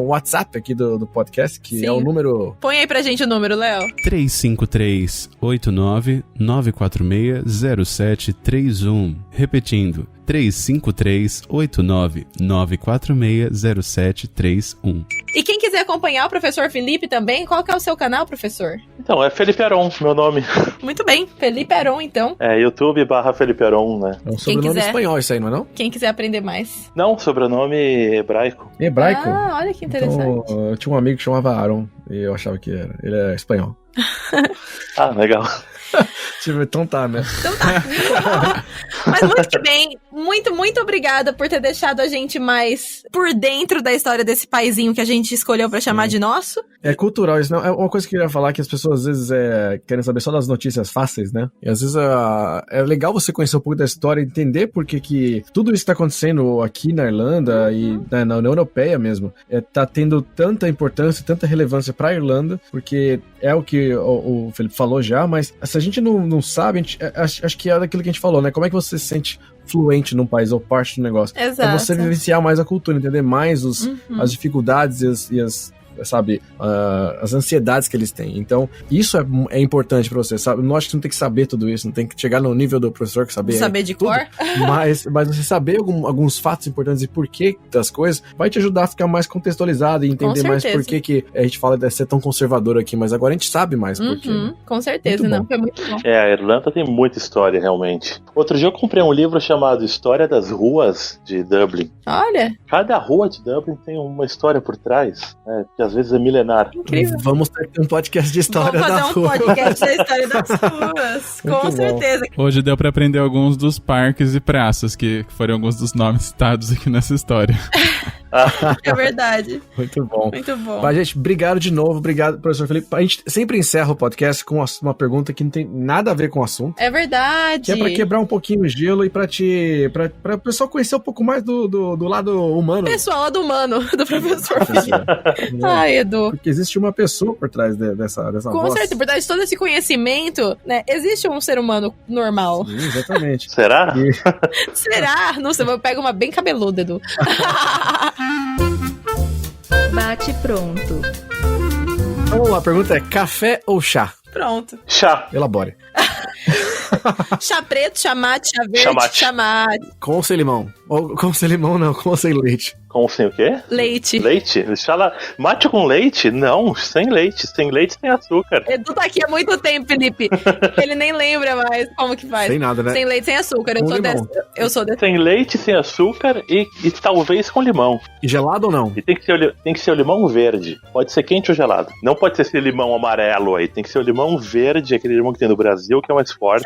WhatsApp aqui do podcast, que Sim. é o número... Põe aí pra gente o número, Léo. 353-89-946-0731. Repetindo, 353-89-946-0731. E quem quiser acompanhar o professor Felipe também, qual que é o seu canal, professor? Então, é Felipe Aron, meu nome. Muito bem, Felipe Aron, então. É YouTube/Felipe Aron, né? É um sobrenome quiser. espanhol isso aí, não é não? Quem quiser aprender mais. Não, sobrenome hebraico. Hebraico? Ah, olha que interessante. Então, eu tinha um amigo que chamava Aaron, e eu achava que era. Ele é espanhol. Ah, legal. Então tá, né? Então tá. Mas muito que bem. Muito obrigada por ter deixado a gente mais por dentro da história desse paizinho que a gente escolheu pra chamar de nosso. É cultural, isso não é uma coisa que eu ia falar, que as pessoas às vezes querem saber só das notícias fáceis, né? E às vezes é legal você conhecer um pouco da história e entender por que tudo isso tá acontecendo aqui na Irlanda e na União Europeia mesmo. Tá tendo tanta importância, tanta relevância pra Irlanda, porque é o que o Felipe falou já, mas se a gente não sabe, acho que é daquilo que a gente falou, né? Como é que você se sente fluente num país ou parte do negócio? Exato. É você vivenciar mais a cultura, entender mais as dificuldades e as sabe, as ansiedades que eles têm. Então, isso é importante pra você, sabe? Não acho que você não tem que saber tudo isso, não tem que chegar no nível do professor que saber de tudo, cor. mas você saber alguns fatos importantes e porquê das coisas vai te ajudar a ficar mais contextualizado e entender mais por que a gente fala de ser tão conservador aqui, mas agora a gente sabe mais por quê. Com certeza, Muito não, bom. foi muito bom. A Irlanda tem muita história, realmente. Outro dia eu comprei um livro chamado História das Ruas de Dublin. Olha, Cada rua de Dublin tem uma história por trás, né? Porque às vezes é milenar. Incrível. Vamos ter um podcast de história Vamos da fazer um rua. podcast da história das ruas. Muito Com bom. certeza. Hoje deu pra aprender alguns dos parques e praças, que foram alguns dos nomes citados aqui nessa história. É verdade. Muito bom. Muito bom. Mas, gente, obrigado de novo. Obrigado, professor Felipe. A gente sempre encerra o podcast com uma pergunta que não tem nada a ver com o assunto. É verdade. Que é pra quebrar um pouquinho o gelo e pra o pessoal conhecer um pouco mais do lado humano. Pessoal, lado humano do professor. Né? Ai, Edu. Porque existe uma pessoa por trás dessa Com voz. certeza, por trás de todo esse conhecimento, né? Existe um ser humano normal. Sim, exatamente. Será? Será? Não sei, eu pego uma bem cabeluda, Edu. Bate pronto. Vamos lá, a pergunta é: café ou chá? Pronto. Chá. Elabore. Chá preto, chá mate, chá verde, Chá chá mate. mate. Com ou sem limão? Ou com sem limão, não, com ou sem leite. Com sem o quê? Leite. Leite? Mate com leite? Não, sem leite. Sem leite tem açúcar. Edu tá aqui há muito tempo, Felipe. Ele nem lembra mais como que faz. Sem nada, né? Sem leite, sem açúcar. Com limão. Eu sou dessa. Sem leite, sem açúcar e talvez com limão. E gelado ou não? E tem que ser o limão verde. Pode ser quente ou gelado. Não pode ser esse limão amarelo aí. Tem que ser o limão verde, aquele limão que tem no Brasil, que é mais forte.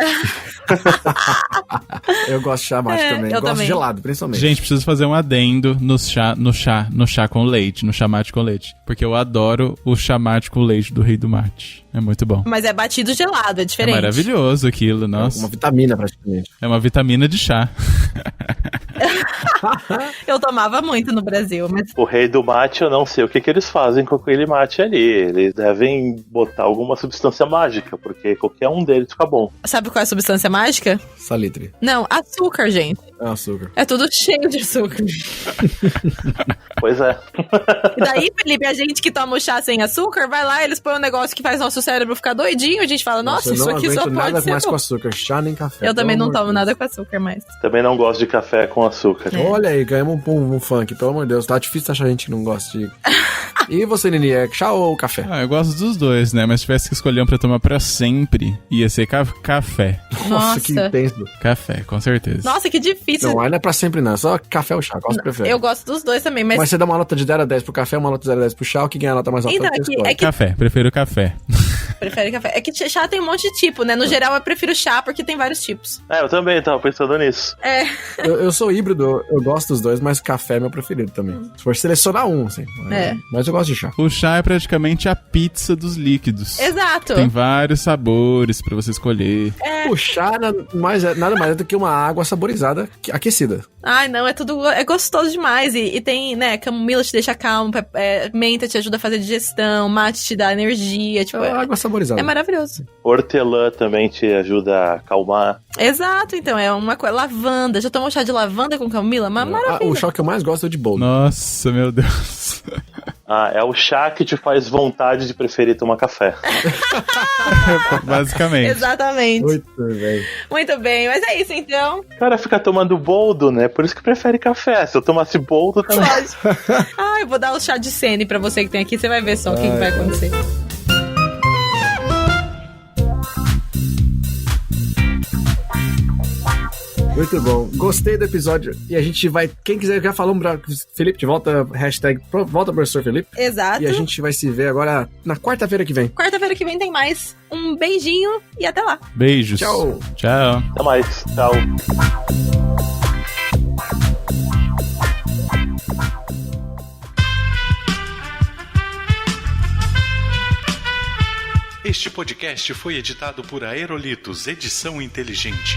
Eu gosto de chá mate também. eu Gosto também. de gelado, principalmente. Gente, preciso fazer um adendo no chá com leite, no chá mate com leite. Porque eu adoro o chá mate com leite do Rei do Mate. É muito bom. Mas é batido gelado, é É diferente. maravilhoso aquilo, nossa. Uma vitamina, praticamente. É uma vitamina de chá. Eu tomava muito no Brasil, mas O Rei do Mate, eu não sei o que eles fazem com aquele mate ali. Eles devem botar alguma substância mágica, porque qualquer um deles fica bom. sabe qual é a substância mágica? Salitre. Não, açúcar, gente. É açúcar. É tudo cheio de açúcar. Pois é. E daí, Felipe, a gente que toma o chá sem açúcar, vai lá, eles põem um negócio que faz nosso cérebro ficar doidinho, a gente fala, nossa, eu isso não aqui só aguento pode nada ser mais com bom. açúcar. Chá nem café. Eu também pelo não amor de tomo Deus. nada com açúcar mais. Também não gosto de café com açúcar. Olha aí, ganhamos um funk, pelo amor de Deus. Tá difícil achar gente que não gosta de... E você, Nini, é chá ou café? Ah, eu gosto dos dois, né? Mas se tivesse que escolher um pra tomar pra sempre, ia ser café. Nossa. que intenso. Café, com certeza. Nossa, que difícil. Não, aí não é pra sempre não, é só café ou chá, qual você prefere? Eu gosto dos dois também, mas... Mas você dá uma nota de 0 a 10 pro café, uma nota de 0 a 10 pro chá, o que ganha a nota mais alta Então, você é que- escolhe. é que- Café, prefiro café. Prefere café. É que chá tem um monte de tipo, né? No geral, eu prefiro chá porque tem vários tipos. Eu também tava pensando nisso. É. Eu sou híbrido, eu gosto dos dois, mas café é meu preferido também. Se for selecionar um, assim. É. Mas eu gosto de chá. O chá é praticamente a pizza dos líquidos. Exato. Tem vários sabores pra você escolher. O chá nada mais é do que uma água saborizada, aquecida. Ai, não, é tudo... É gostoso demais. E tem, né, camomila te deixa calmo, menta te ajuda a fazer digestão, mate te dá energia, tipo... É uma água saborizada. É maravilhoso. Hortelã também te ajuda a acalmar. Exato, então, é uma coisa... Lavanda. Já tomou chá de lavanda com camomila? Uma maravilha. O chá que eu mais gosto é o de boldo. Nossa, meu Deus. É o chá que te faz vontade de preferir tomar café. Basicamente. Exatamente. Muito bem. Muito bem, mas é isso, então. O cara fica tomando boldo, né? Por isso que prefere café. Se eu tomasse boldo também. Pode. Eu vou dar o chá de Sene pra você que tem aqui, você vai ver só o que vai acontecer. Muito bom. Gostei do episódio. E a gente vai... Quem quiser, já falamos pra Felipe de volta, hashtag volta professor Felipe. Exato. E a gente vai se ver agora na quarta-feira que vem. Quarta-feira que vem tem mais. Um beijinho e até lá. Beijos. Tchau. Tchau. Até mais. Tchau. Este podcast foi editado por Aerolitos Edição Inteligente.